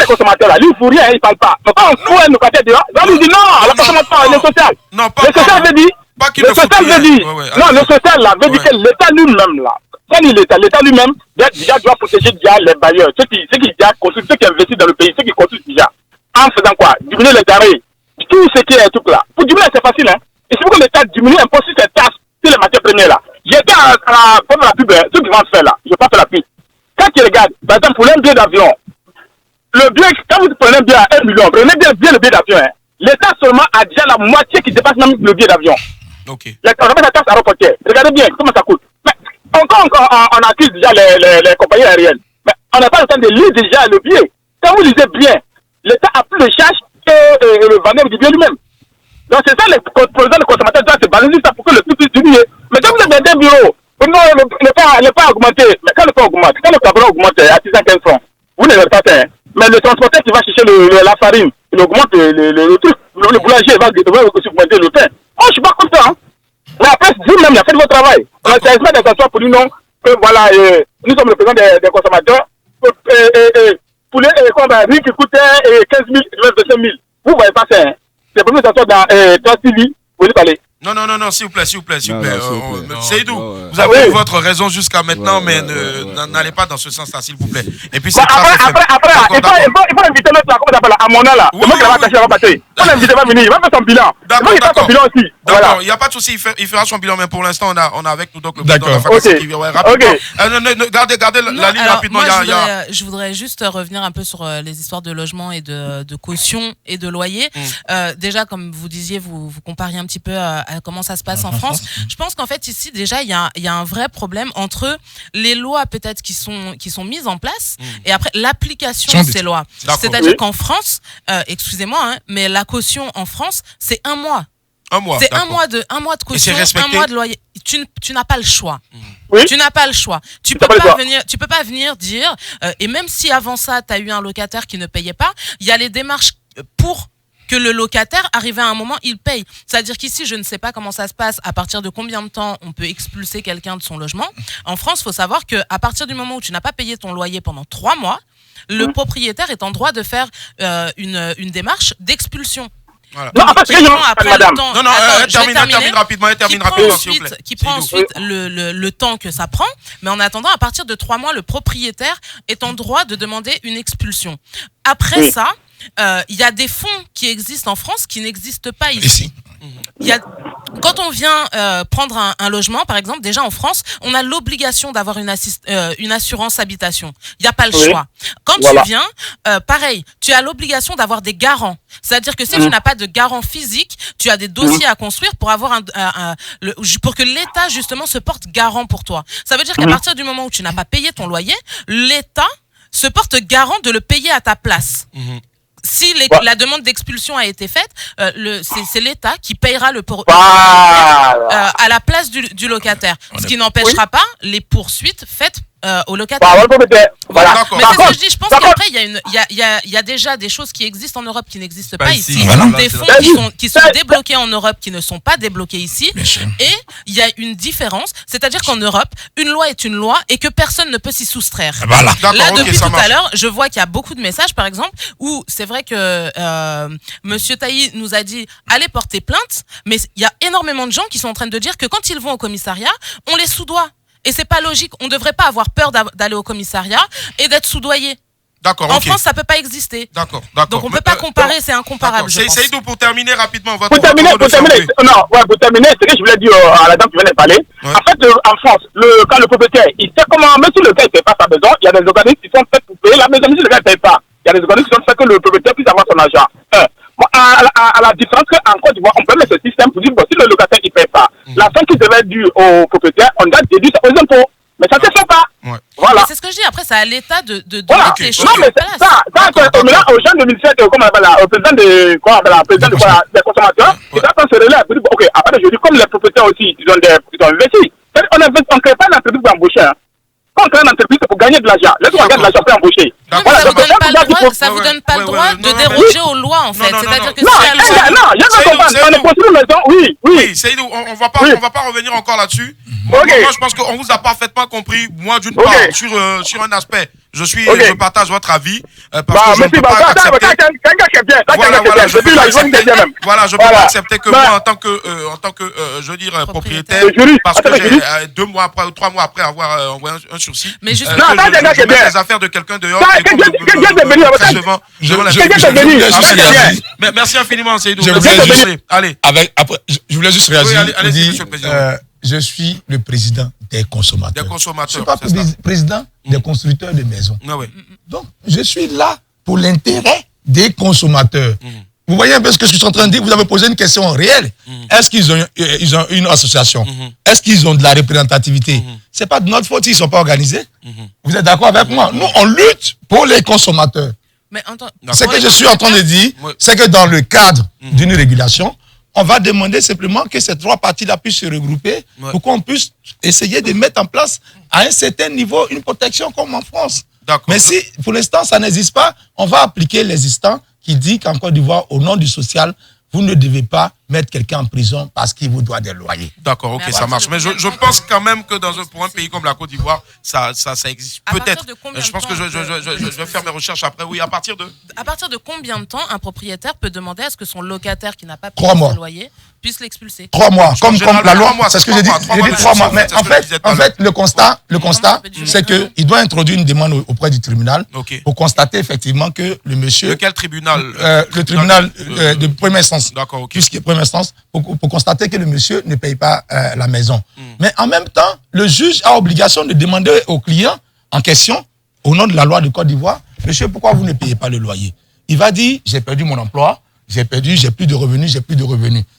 consommateurs, là, lui, il ne fout rien, il ne parle pas. Mais quand on fout un locataire dehors, il lui dit non, la consommation, elle est sociale. Non, Le social veut dire, pas qu'il le ne fout social rien. veut dire, Ouais, non, le social, là, veut dire Ouais. que l'État lui-même, là, quand il est l'État lui-même, déjà doit protéger déjà les bailleurs, ceux qui déjà construisent, ceux qui investissent dans le pays, ceux qui construisent déjà. En faisant quoi? Diminuer les arrêts. Tout ce qui est tout là. Pour diminuer, c'est facile, hein. Il faut que l'État diminue un peu sur ses tâches, sur les matières premières, là. J'étais à la pub, ceux qui vont faire là. Je vais pas faire la pub. Quand tu regardes, par exemple, pour un billet d'avion, le billet, quand vous prenez un billet à 1 million, prenez bien le billet d'avion, hein. L'État seulement a déjà la moitié qui dépasse même le billet d'avion. Ok. On appelle la taxe aéroportière. Regardez bien comment ça coûte. Mais encore, on accuse déjà les compagnies aériennes. Mais on n'a pas le temps de lire déjà le billet. Quand vous lisez bien, l'État a plus de charges que le vendeur du billet lui-même. Donc c'est ça, les consommateurs doivent se baser sur ça pour que le prix puisse diminuer. Mais quand vous êtes dans un bureau, non, le pas augmenté. Mais quand le pas augmente, quand le carburant augmente à 615 francs, vous n'avez pas fait. Mais le transporteur qui va chercher la farine, il augmente le truc. Le boulanger va aussi augmenter le pain. Moi, je suis pas content. Hein. Mais après, vous-même, il a fait votre travail. On a essayé de s'asseoir pour dire non, que voilà, nous sommes le président des consommateurs. Pour les riz qui coûtait 15 000, 25 000. Vous ne voyez pas ça. Hein. C'est pour nous s'asseoir dans 3 civils, vous dites, allez, Non, s'il vous plaît. Seydou, ouais. vous avez Oui. eu votre raison jusqu'à maintenant, mais n'allez pas dans ce sens-là, s'il vous plaît. Et puis c'est Après, il faut inviter l'autre là, comment ça s'appelle, à mon là. Oui, C'est moi qui va cacher la bataille. Il faut l'inviter, va venir, il va faire son bilan. C'est moi qui fait son bilan aussi. D'accord, Voilà. il n'y a pas de souci, il fera son bilan, mais pour l'instant, on a avec nous donc le D'accord. président de la FACACI Ok. qui vient. Ouais, rapidement. Ok. Gardez Non, la ligne alors, rapidement. moi, Il y a- je voudrais juste revenir un peu sur les histoires de logement et de caution et de loyer. Déjà, comme vous disiez, vous compariez un petit peu à comment ça se passe en France. Je pense qu'en fait, ici, déjà, il y a un vrai problème entre les lois peut-être qui sont mises en place et après l'application de ces lois. D'accord. C'est-à-dire Oui. qu'en France, excusez-moi, hein, mais la caution en France, c'est 1 mois. un mois. C'est d'accord. un mois de caution, respecté 1 mois de loyer. Tu n'as pas le choix. Oui. Tu n'as pas le choix. Tu T'as peux pas le pas choix. venir, tu peux pas venir dire et même si avant ça tu as eu un locataire qui ne payait pas, il y a les démarches pour que le locataire, arrivé à un moment, il paye. C'est-à-dire qu'ici, je ne sais pas comment ça se passe, à partir de combien de temps on peut expulser quelqu'un de son logement. En France, il faut savoir qu'à partir du moment où tu n'as pas payé ton loyer pendant 3 mois, le propriétaire est en droit de faire une démarche d'expulsion. Voilà. Non, en fait, Qui c'est prend après madame. le temps. Non, Attends, elle je vais terminer. termine rapidement, s'il vous plaît. Qui prend Seydou. ensuite le temps que ça prend. Mais en attendant, à partir de 3 mois, le propriétaire est en droit de demander une expulsion. Après Oui. ça, il y a des fonds qui existent en France qui n'existent pas ici. Ici. Quand on vient prendre un logement, par exemple, déjà en France, on a l'obligation d'avoir une assurance habitation. Il n'y a pas le Oui. choix. Quand Voilà. tu viens, pareil, tu as l'obligation d'avoir des garants. C'est-à-dire que si tu n'as pas de garant physique, tu as des dossiers à construire pour avoir pour que l'État justement se porte garant pour toi. Ça veut dire qu'à partir du moment où tu n'as pas payé ton loyer, l'État se porte garant de le payer à ta place. Si la demande d'expulsion a été faite, c'est l'État qui payera le Voilà. à la place du locataire. Ce qui n'empêchera pas les poursuites faites au locataire. Voilà, voilà. D'accord. Mais Par c'est ce que contre- je dis, je pense par contre- qu'après, il y a déjà des choses qui existent en Europe qui n'existent Pas pas ici. ici. Voilà. Des fonds qui sont débloqués en Europe qui ne sont pas débloqués ici. Bien sûr. Et il y a une différence, c'est-à-dire qu'en Europe, une loi est une loi et que personne ne peut s'y soustraire. Voilà. D'accord, Là, ok, depuis ça tout marche. à l'heure, je vois qu'il y a beaucoup de messages, par exemple, où c'est vrai que Monsieur Tailly nous a dit allez porter plainte, mais il y a énormément de gens qui sont en train de dire que quand ils vont au commissariat, on les soudoie. Et c'est pas logique. On ne devrait pas avoir peur d'aller au commissariat et d'être soudoyé. D'accord, En ok. France, ça peut pas exister. D'accord. Donc on peut pas comparer, c'est incomparable. je pense. Seydou, pour terminer rapidement, votre Pour terminer, votre mot de fin, oui. pour terminer, ce que je voulais dire à la dame qui venait de parler. Ouais. En fait, en France, quand le propriétaire, il sait comment, même si le gars ne paye pas sa maison, il y a des organismes qui sont faits pour payer la maison, même si le gars ne paye pas. Il y a des organismes qui sont faits que le propriétaire puisse avoir son argent. Moi, à la différence qu'en Côte d'Ivoire, on peut mettre ce système pour dire, bon, si le locataire ne paye pas, la somme qui devait être due au propriétaire, on doit déduire ça aux impôts. Mais ça ne se fait pas. Ouais. Voilà. Mais c'est ce que je dis. Après, c'est à l'État de Voilà. mettre les Ok. choses Non, mais en place. ça, maintenant, au jeune 2007, comment on appelle là, au président des consommateurs, Ouais. ça se relève. Ok, après, je dis, comme les propriétaires aussi, ils ont investi. On ne crée pas une entreprise pour embaucher. Hein. Quand on crée une entreprise, c'est pour gagner de l'argent. Laissez-moi gagner de l'argent pour embaucher. Non, mais Voilà, ça vous donc, donne pas le droit, ça Ouais, vous ouais, donne pas ouais, le ouais, droit non, de non, déroger aux lois, en fait. non, C'est-à-dire que Non, si elle va- non, il y a Seydou, comprendre. On est Seydou. construit une maison, oui. Oui, Seydou, on va pas revenir encore là-dessus. Moi, Ok. je pense qu'on vous a parfaitement compris. Moi, d'une Ok. part, sur un aspect, Ok. je partage votre avis parce Bah, que je ne merci, peux bah, pas ça, accepter. quelqu'un qui est bien. Voilà, je peux pas accepter. Voilà, je peux Voilà. pas accepter que Bah. moi, en tant que, je veux dire, propriétaire, Le juriste. parce que Attends, j'ai juriste. 2 mois après ou 3 mois après avoir envoyé un sursis, Mais juste- que Non, attends, quelqu'un qui je est bien. mets les affaires de quelqu'un dehors. Ça, et qu'on quelqu'un est venu, me attends. traite devant la quelqu'un justice. est venu, Ah, quelqu'un est merci. bien. Mais merci infiniment, Seydou. Je Merci, voulais désolé. Allez. Après, je voulais juste réagir. allez-y, dire, monsieur le président. je suis le président des consommateurs. Des Je ne suis consommateurs, pas c'est ça. président des constructeurs de maisons. Ah ouais. Donc, je suis là pour l'intérêt des consommateurs. Vous voyez un peu ce que je suis en train de dire? Vous avez posé une question réelle. Est-ce qu'ils ont une association? Est-ce qu'ils ont de la représentativité? C'est pas de notre faute s'ils ne sont pas organisés. Vous êtes d'accord avec moi? Nous, on lutte pour les consommateurs. Mais attends, Ce que je suis en train de dire, Ouais. c'est que dans le cadre d'une régulation, on va demander simplement que ces 3 parties-là puissent se regrouper pour qu'on puisse essayer de mettre en place à un certain niveau une protection comme en France. D'accord. Mais si pour l'instant ça n'existe pas, on va appliquer l'existant qui dit qu'en Côte d'Ivoire, au nom du social, vous ne devez pas mettre quelqu'un en prison parce qu'il vous doit des loyers. D'accord, ok, ça marche. Mais je pense quand même que pour un pays comme la Côte d'Ivoire, ça existe peut-être. Je pense que je vais faire mes recherches après. Oui, à partir de combien de temps un propriétaire peut demander à ce que son locataire qui n'a pas payé son loyer puisse l'expulser? 3 mois, comme la loi, c'est ce que j'ai dit. J'ai dit 3 mois. Mais en fait, le constat, c'est qu'il doit introduire une demande auprès du tribunal pour constater effectivement que le monsieur. Quel tribunal? Le tribunal de première instance. D'accord, ok. Puisqu'il est première instance, pour constater que le monsieur ne paye pas la maison. Mais en même temps, le juge a obligation de demander au client en question, au nom de la loi de Côte d'Ivoire, monsieur, pourquoi vous ne payez pas le loyer? Il va dire, j'ai perdu mon emploi. J'ai plus de revenus.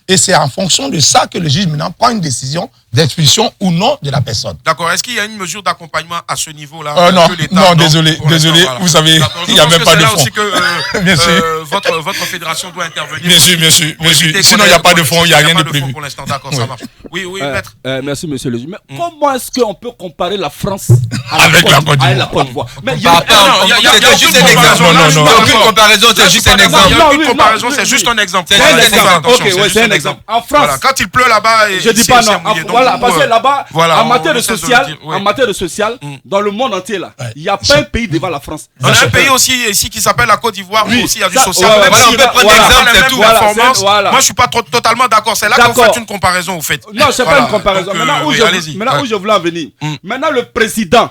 Et c'est en fonction de ça que le juge maintenant prend une décision d'expulsion ou non de la personne. D'accord. Est-ce qu'il y a une mesure d'accompagnement à ce niveau-là? Non, désolé. Voilà. Vous savez, il n'y a même pas de fonds. Aussi que, bien sûr. Votre fédération doit intervenir. Bien sûr. Sinon, il n'y a pas de fonds, il n'y a rien de prévu. Pour l'instant, d'accord, ça marche. Oui, maître. Merci, monsieur le juge. Mais comment est-ce qu'on peut comparer la France avec la Côte d'Ivoire? Mais il y a juste un exemple. Non, aucune comparaison, c'est juste un exemple. Il n'y a aucune comparaison, c'est juste un exemple. C'est un exemple. En France, quand il pleut là-bas, je dis pas non. Voilà, parce que là-bas, en matière de social, dans le monde entier là, il n'y a pas un pays devant la France. On a un pays aussi ici qui s'appelle la Côte d'Ivoire, où aussi il y a du social. On peut prendre l'exemple, c'est tout. Moi, je suis pas totalement d'accord. C'est là que vous faites une comparaison, vous faites. Non, c'est pas une comparaison. Maintenant où je voulais en venir. Maintenant, le président,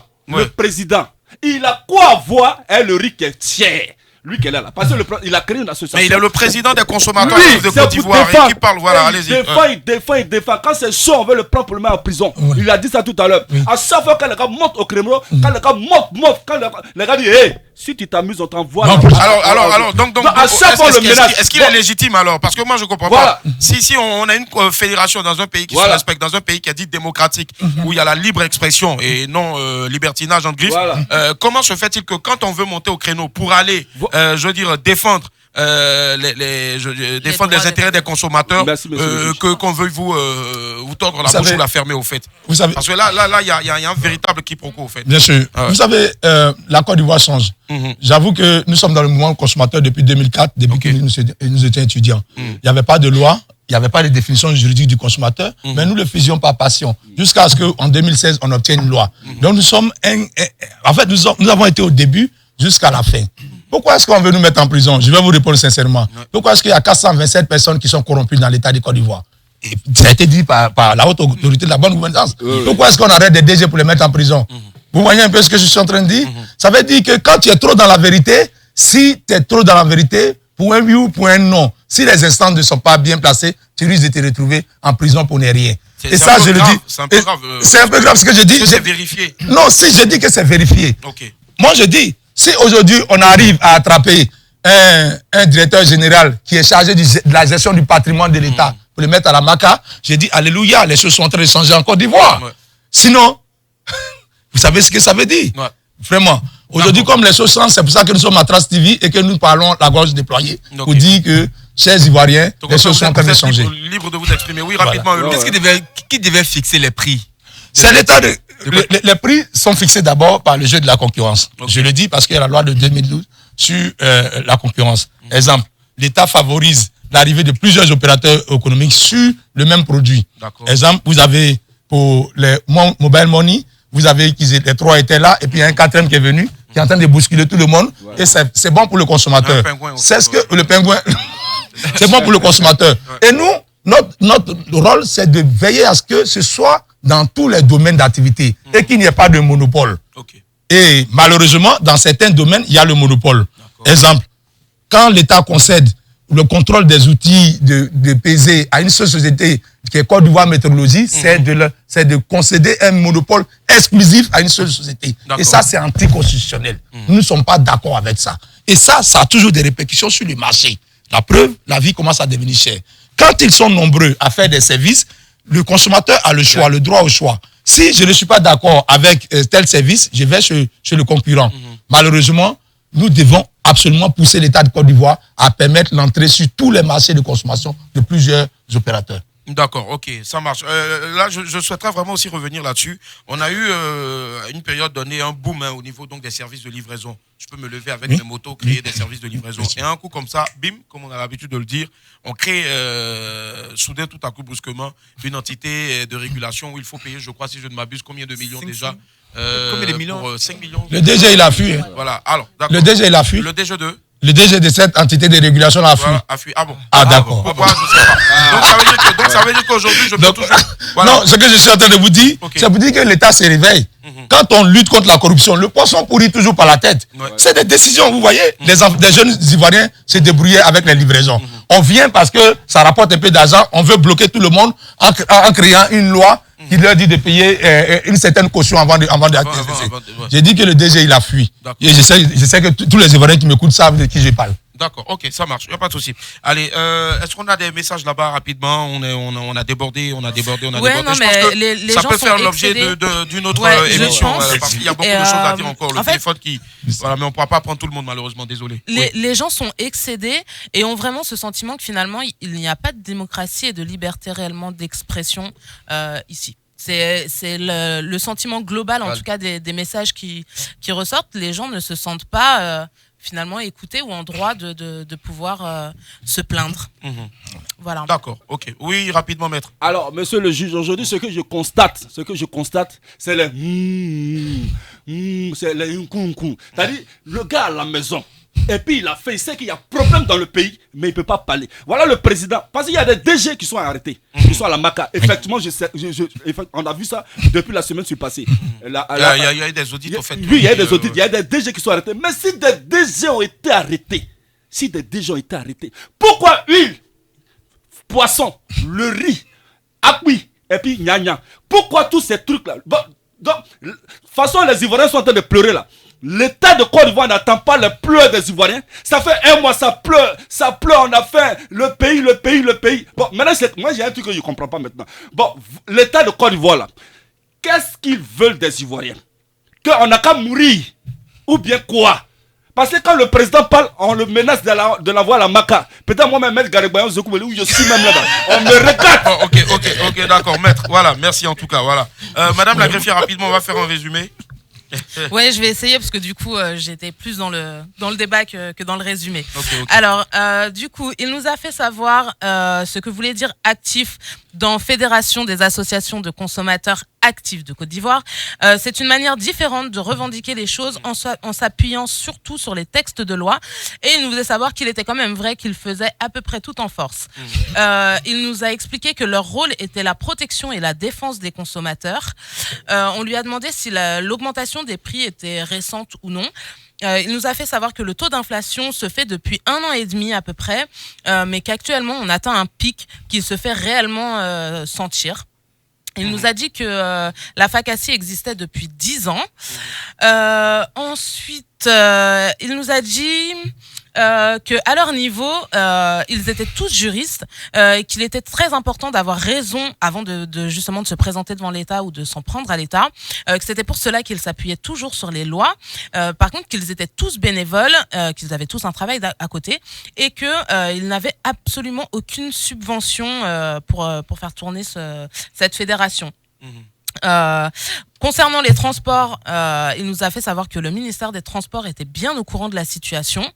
il a quoi à voir le riz qui est cher? Lui qui est là, parce qu'il a créé une association. Mais il est le président des consommateurs de Côte d'Ivoire qui parle, voilà, allez-y. Il défend. Quand c'est chaud, on veut le prendre pour le mettre en prison. Il a dit ça tout à l'heure. À chaque fois que les gars montent au créneau, quand les gars montent, quand les gars disent, hey, si tu t'amuses, on t'envoie. Alors, donc, est-ce qu'il est légitime alors? Parce que moi, je comprends pas. Si on a une fédération dans un pays qui se respecte, dans un pays qui est dit démocratique, où il y a la libre expression et non libertinage entre griffes, comment se fait-il que quand on veut monter au créneau pour aller, je veux dire, défendre les intérêts des consommateurs, qu'on veuille vous tordre la bouche ou la fermer au fait. Parce que là, il y a un véritable quiproquo au fait. Bien sûr. Vous savez, la Côte d'Ivoire change. J'avoue que nous sommes dans le mouvement consommateur depuis 2004, depuis que nous étions étudiants. Il n'y avait pas de loi. Il n'y avait pas de définition juridique du consommateur, mais nous le faisions par passion, jusqu'à ce qu'en 2016, on obtienne une loi. Donc nous avons été au début jusqu'à la fin. Pourquoi est-ce qu'on veut nous mettre en prison? Je vais vous répondre sincèrement. Pourquoi est-ce qu'il y a 427 personnes qui sont corrompues dans l'État de Côte d'Ivoire? Et ça a été dit par la haute autorité de la bonne gouvernance. Pourquoi est-ce qu'on arrête des DG pour les mettre en prison? Vous voyez un peu ce que je suis en train de dire? Ça veut dire que quand tu es trop dans la vérité, si tu es trop dans la vérité, pour un oui ou pour un non, si les instances ne sont pas bien placées, tu risques de te retrouver en prison pour ne rien. Et ça, je le dis. C'est un peu grave. C'est un peu grave ce que je dis. C'est vérifié. Non, si je dis que c'est vérifié. Moi, je dis, si aujourd'hui on arrive à attraper un directeur général qui est chargé de la gestion du patrimoine de l'État pour le mettre à la maca, j'ai dit alléluia, les choses sont en train de changer en Côte d'Ivoire. Sinon, vous savez ce que ça veut dire? Vraiment. Aujourd'hui, comme les choses changent, c'est pour ça que nous sommes à Trace TV et que nous parlons la gorge déployée pour dire que, chers Ivoiriens, les choses sont en train de changer. Libre de vous exprimer. Oui, rapidement. Qui devait fixer les prix? C'est l'État de... Les prix sont fixés d'abord par le jeu de la concurrence. Je le dis parce qu'il y a la loi de 2012 sur la concurrence. Exemple, l'État favorise l'arrivée de plusieurs opérateurs économiques sur le même produit. Exemple, vous avez pour les mobile money, vous avez les trois étaient là et puis il y a un quatrième qui est venu, qui est en train de bousculer tout le monde. Et c'est bon pour le consommateur. C'est ce que le pingouin... c'est bon pour le consommateur. Et nous, notre rôle, c'est de veiller à ce que ce soit dans tous les domaines d'activité et qu'il n'y ait pas de monopole. Et malheureusement, dans certains domaines, il y a le monopole. Exemple, quand l'État concède le contrôle des outils de PZ à une seule société qui est Côte d'Ivoire Météorologie, c'est de concéder un monopole exclusif à une seule société. Et ça, c'est anticonstitutionnel. Nous ne sommes pas d'accord avec ça. Et ça a toujours des répercussions sur le marché. La preuve, la vie commence à devenir chère. Quand ils sont nombreux à faire des services, le consommateur a le choix, le droit au choix. Si je ne suis pas d'accord avec tel service, je vais chez le concurrent. Malheureusement, nous devons absolument pousser l'État de Côte d'Ivoire à permettre l'entrée sur tous les marchés de consommation de plusieurs opérateurs. D'accord, ok, ça marche. Là, je souhaiterais vraiment aussi revenir là-dessus. On a eu une période donnée, un boom au niveau donc des services de livraison. Je peux me lever avec mes motos, créer des services de livraison. Et un coup comme ça, bim, comme on a l'habitude de le dire, on crée soudain, tout à coup, brusquement, une entité de régulation où il faut payer, je crois, si je ne m'abuse, combien de millions déjà combien de millions pour 5 millions. Le DG, il a fui. Hein. Voilà, alors, d'accord. Le DG, il a fui. Le DG2. Le DG de cette entité de régulation a fui. Voilà, a fui. Ah bon. Ah, d'accord. Pourquoi je sais pas. Donc ça veut dire qu'aujourd'hui, je peux toujours. Voilà. Non, ce que je suis en train de vous dire, c'est pour dire que l'État se réveille. Quand on lutte contre la corruption, le poisson pourrit toujours par la tête. Ouais. C'est des décisions, vous voyez. Des jeunes Ivoiriens se débrouillaient avec les livraisons. On vient parce que ça rapporte un peu d'argent, on veut bloquer tout le monde en créant une loi qui leur dit de payer une certaine caution avant d'accepter. J'ai dit que le DG, il a fui. Et je sais que tous les Ivoiriens qui m'écoutent savent de qui je parle. D'accord, ok, ça marche, il n'y a pas de souci. Allez, est-ce qu'on a des messages là-bas rapidement? On a débordé, Non, je pense mais que les ça gens peut faire sont l'objet d'une autre émission, parce qu'il y a beaucoup de choses à dire encore. Le téléphone qui... Voilà, mais on ne pourra pas prendre tout le monde, malheureusement, désolé. Les gens sont excédés et ont vraiment ce sentiment que finalement, il n'y a pas de démocratie et de liberté réellement d'expression ici. C'est le sentiment global, en tout cas, des messages qui ressortent. Les gens ne se sentent pas... finalement écouter ou en droit de pouvoir se plaindre. Voilà. D'accord, ok. Oui, rapidement, maître. Alors, monsieur le juge, aujourd'hui, ce que je constate, c'est les c'est les c'est-à-dire, le gars à la maison, et puis il sait qu'il y a problème dans le pays, mais il ne peut pas parler. Voilà le président. Parce qu'il y a des DG qui sont arrêtés, qui sont à la MACA. Effectivement, on a vu ça depuis la semaine passée. Il y a eu des audits, en fait. Oui, il y a des audits, il y a des DG qui sont arrêtés. Mais si des DG ont été arrêtés, pourquoi huile, poisson, le riz, appui, et puis gna-gna, pourquoi tous ces trucs-là? Bon, donc, de toute façon, les Ivoiriens sont en train de pleurer là. L'État de Côte d'Ivoire n'attend pas les pleurs des Ivoiriens. Ça fait un mois, ça pleure, on a faim. Le pays. Bon, maintenant, moi j'ai un truc que je ne comprends pas maintenant. Bon, l'État de Côte d'Ivoire là, qu'est-ce qu'ils veulent des Ivoiriens? Qu'on n'a qu'à mourir? Ou bien quoi? Parce que quand le président parle, on le menace de l'envoyer à la MACA. Peut-être moi-même, maître Garibayan Zoukoubeli, où je suis même là-bas. On me regarde. Ok, d'accord, maître. Voilà, merci en tout cas. Voilà. Madame la greffière, rapidement, on va faire un résumé. Ouais, je vais essayer parce que du coup, j'étais plus dans le débat que dans le résumé. Okay. Alors, du coup, il nous a fait savoir ce que voulait dire actif dans Fédération des associations de consommateurs actifs de Côte d'Ivoire. C'est une manière différente de revendiquer les choses en s'appuyant surtout sur les textes de loi. Et il nous faisait savoir qu'il était quand même vrai qu'il faisait à peu près tout en force. Il nous a expliqué que leur rôle était la protection et la défense des consommateurs. On lui a demandé si l'augmentation des prix était récente ou non. Il nous a fait savoir que le taux d'inflation se fait depuis 1 an et demi à peu près, mais qu'actuellement on atteint un pic qui se fait réellement sentir. Il nous a dit que la FACACI existait depuis 10 ans. Ensuite, il nous a dit qu'à leur niveau, ils étaient tous juristes, et qu'il était très important d'avoir raison avant justement de se présenter devant l'État ou de s'en prendre à l'État, que c'était pour cela qu'ils s'appuyaient toujours sur les lois, par contre qu'ils étaient tous bénévoles, qu'ils avaient tous un travail à côté, et qu'ils n'avaient absolument aucune subvention pour faire tourner cette fédération. Concernant les transports, il nous a fait savoir que le ministère des Transports était bien au courant de la situation.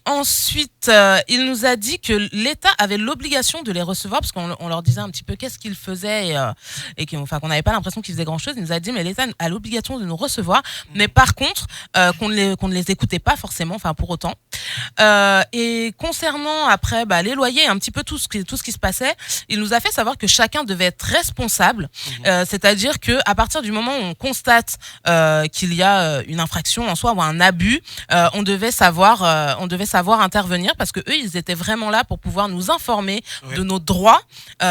Ensuite, il nous a dit que l'État avait l'obligation de les recevoir, parce qu'on leur disait un petit peu qu'est-ce qu'ils faisaient et qu'on n'avait pas l'impression qu'ils faisaient grand-chose. Il nous a dit mais l'État a l'obligation de nous recevoir, mais par contre qu'on ne les écoutait pas forcément, enfin pour autant. Et concernant après les loyers, un petit peu tout ce qui se passait, il nous a fait savoir que chacun devait être responsable, c'est-à-dire que à partir du moment où on constate qu'il y a une infraction en soi ou un abus, on devait savoir intervenir, parce que eux ils étaient vraiment là pour pouvoir nous informer de nos droits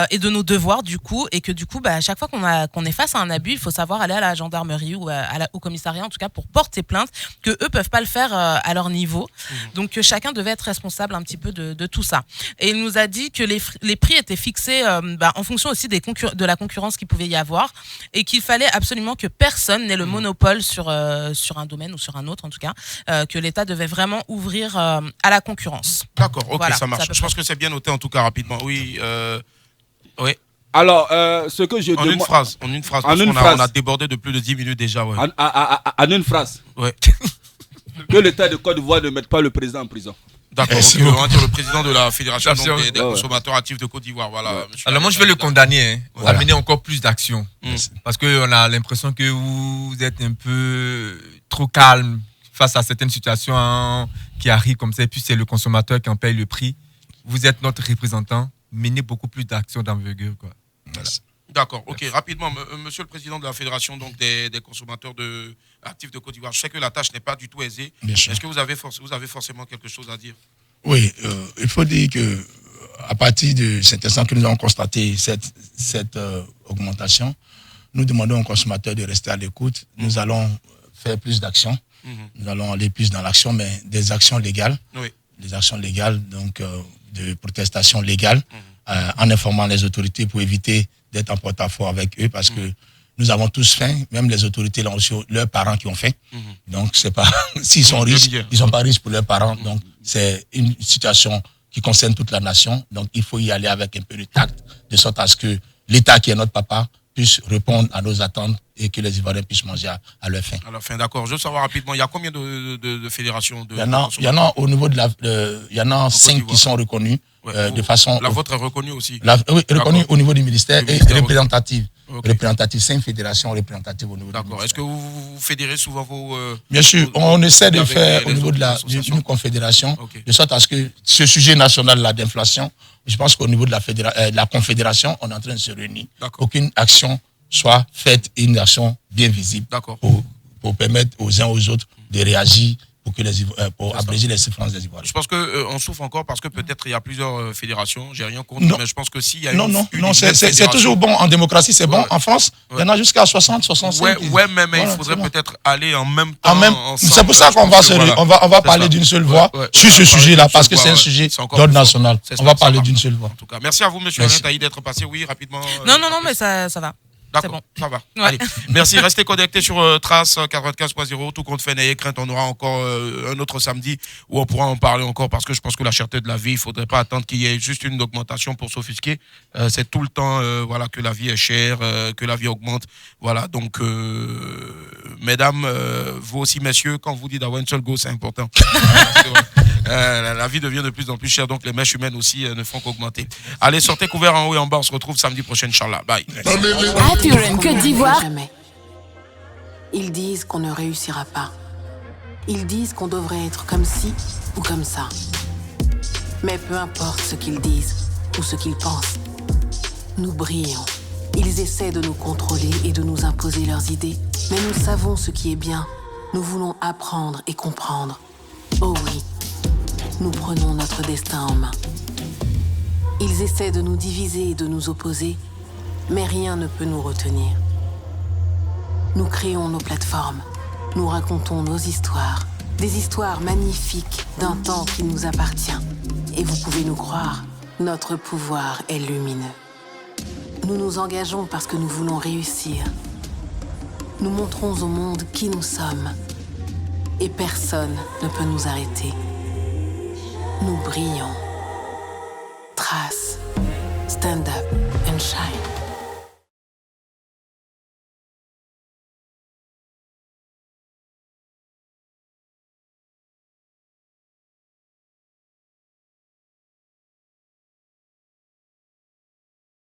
et de nos devoirs du coup, et que du coup à chaque fois qu'on est face à un abus, il faut savoir aller à la gendarmerie ou au commissariat en tout cas pour porter plainte, que eux peuvent pas le faire à leur niveau. Donc chacun devait être responsable un petit peu de tout ça. Et il nous a dit que les prix étaient fixés en fonction aussi de la concurrence qu'il pouvait y avoir, et qu'il fallait absolument que personne n'ait le monopole sur un domaine ou sur un autre en tout cas, que l'État devait vraiment ouvrir à la concurrence. D'accord, ok, Voilà, ça marche. Je pense que c'est bien noté en tout cas rapidement. Oui, oui. Alors, ce que je En demande... une phrase, en une phrase. En Parce une qu'on phrase. on a débordé de plus de 10 minutes déjà. Ouais. En une phrase. Ouais. Que l'État de Côte d'Ivoire ne mette pas le président en prison. D'accord, Merci ok, on beaucoup. va dire le président de la Fédération Bien sûr. des consommateurs actifs de Côte d'Ivoire. Voilà, monsieur Alors moi, je vais le condamner, hein, à mener encore plus d'actions. Parce qu'on a l'impression que vous êtes un peu trop calme face à certaines situations qui arrivent comme ça. Et puis, c'est le consommateur qui en paye le prix. Vous êtes notre représentant. Menez beaucoup plus d'actions d'envergure, quoi. Voilà. D'accord, ok, rapidement, monsieur le président de la Fédération donc, des consommateurs actifs de Côte d'Ivoire, je sais que la tâche n'est pas du tout aisée. Bien sûr. Est-ce que vous avez forcément quelque chose à dire? Oui, il faut dire que à partir de cet instant que nous avons constaté cette augmentation, nous demandons aux consommateurs de rester à l'écoute. Nous allons faire plus d'actions. Nous allons aller plus dans l'action, mais des actions légales. Oui. Des actions légales, donc de protestation légale, en informant les autorités pour éviter d'être en porte-à-faux avec eux, parce que nous avons tous faim, même les autorités l'ont reçu, leurs parents qui ont faim. Donc, c'est pas, s'ils sont riches, ils sont pas riches pour leurs parents. Donc, c'est une situation qui concerne toute la nation. Donc, il faut y aller avec un peu de tact, de sorte à ce que l'État, qui est notre papa, puisse répondre à nos attentes et que les Ivoiriens puissent manger à leur faim. À la fin, d'accord. Je veux savoir rapidement, il y a combien de fédérations de Il y en a au niveau de il y en a 5 qui sont reconnus de façon. La vôtre est reconnue aussi. Oui, reconnue au niveau du ministère et représentative. Okay. Représentative, 5 fédérations représentatives au niveau du ministère. D'accord. Est-ce que vous fédérez souvent vos... Bien sûr, on essaie de faire au niveau de associations. d'une confédération, Okay. de sorte à ce que ce sujet national là d'inflation, je pense qu'au niveau de la confédération, on est en train de se réunir. Aucune action soit faite, une action bien visible pour permettre aux uns aux autres de réagir pour abréger les souffrances des Ivoiriens. Je pense qu'on souffre encore parce que peut-être il y a plusieurs fédérations. J'ai rien contre, mais je pense que s'il y a c'est toujours bon en démocratie, c'est bon. En France, il y en a jusqu'à 60, 65. Ouais, mais il faudrait peut-être aller en même temps. Ensemble. C'est pour ça qu'on va parler d'une seule voix sur ce sujet-là, parce que c'est un sujet d'ordre national. On va parler d'une seule voix. En tout cas, merci à vous, monsieur Taï, d'être passé. Oui, rapidement. Non, mais ça va. D'accord, bon. Ça va. Ouais. Allez, merci. Restez connectés sur Trace 95.0. Tout compte fait, n'ayez crainte. On aura encore un autre samedi où on pourra en parler encore parce que je pense que la cherté de la vie, il ne faudrait pas attendre qu'il y ait juste une augmentation pour s'offusquer. C'est tout le temps voilà, que la vie est chère, que la vie augmente. Voilà, donc, mesdames, vous aussi, messieurs, quand vous dites d'avoir une seule go, c'est important. La vie devient de plus en plus chère, donc les mèches humaines aussi ne font qu'augmenter. Allez, sortez couverts en haut et en bas. On se retrouve samedi prochain, Inch'Allah. Bye. Apurem Côte d'Ivoire. Ils disent qu'on ne réussira pas. Ils disent qu'on devrait être comme ci ou comme ça. Mais peu importe ce qu'ils disent ou ce qu'ils pensent, nous brillons. Ils essaient de nous contrôler et de nous imposer leurs idées. Mais nous savons ce qui est bien. Nous voulons apprendre et comprendre. Oh oui. Nous prenons notre destin en main. Ils essaient de nous diviser et de nous opposer, mais rien ne peut nous retenir. Nous créons nos plateformes, nous racontons nos histoires, des histoires magnifiques d'un temps qui nous appartient. Et vous pouvez nous croire, notre pouvoir est lumineux. Nous nous engageons parce que nous voulons réussir. Nous montrons au monde qui nous sommes. Et personne ne peut nous arrêter. Nous brillons. Trace. Stand up and shine.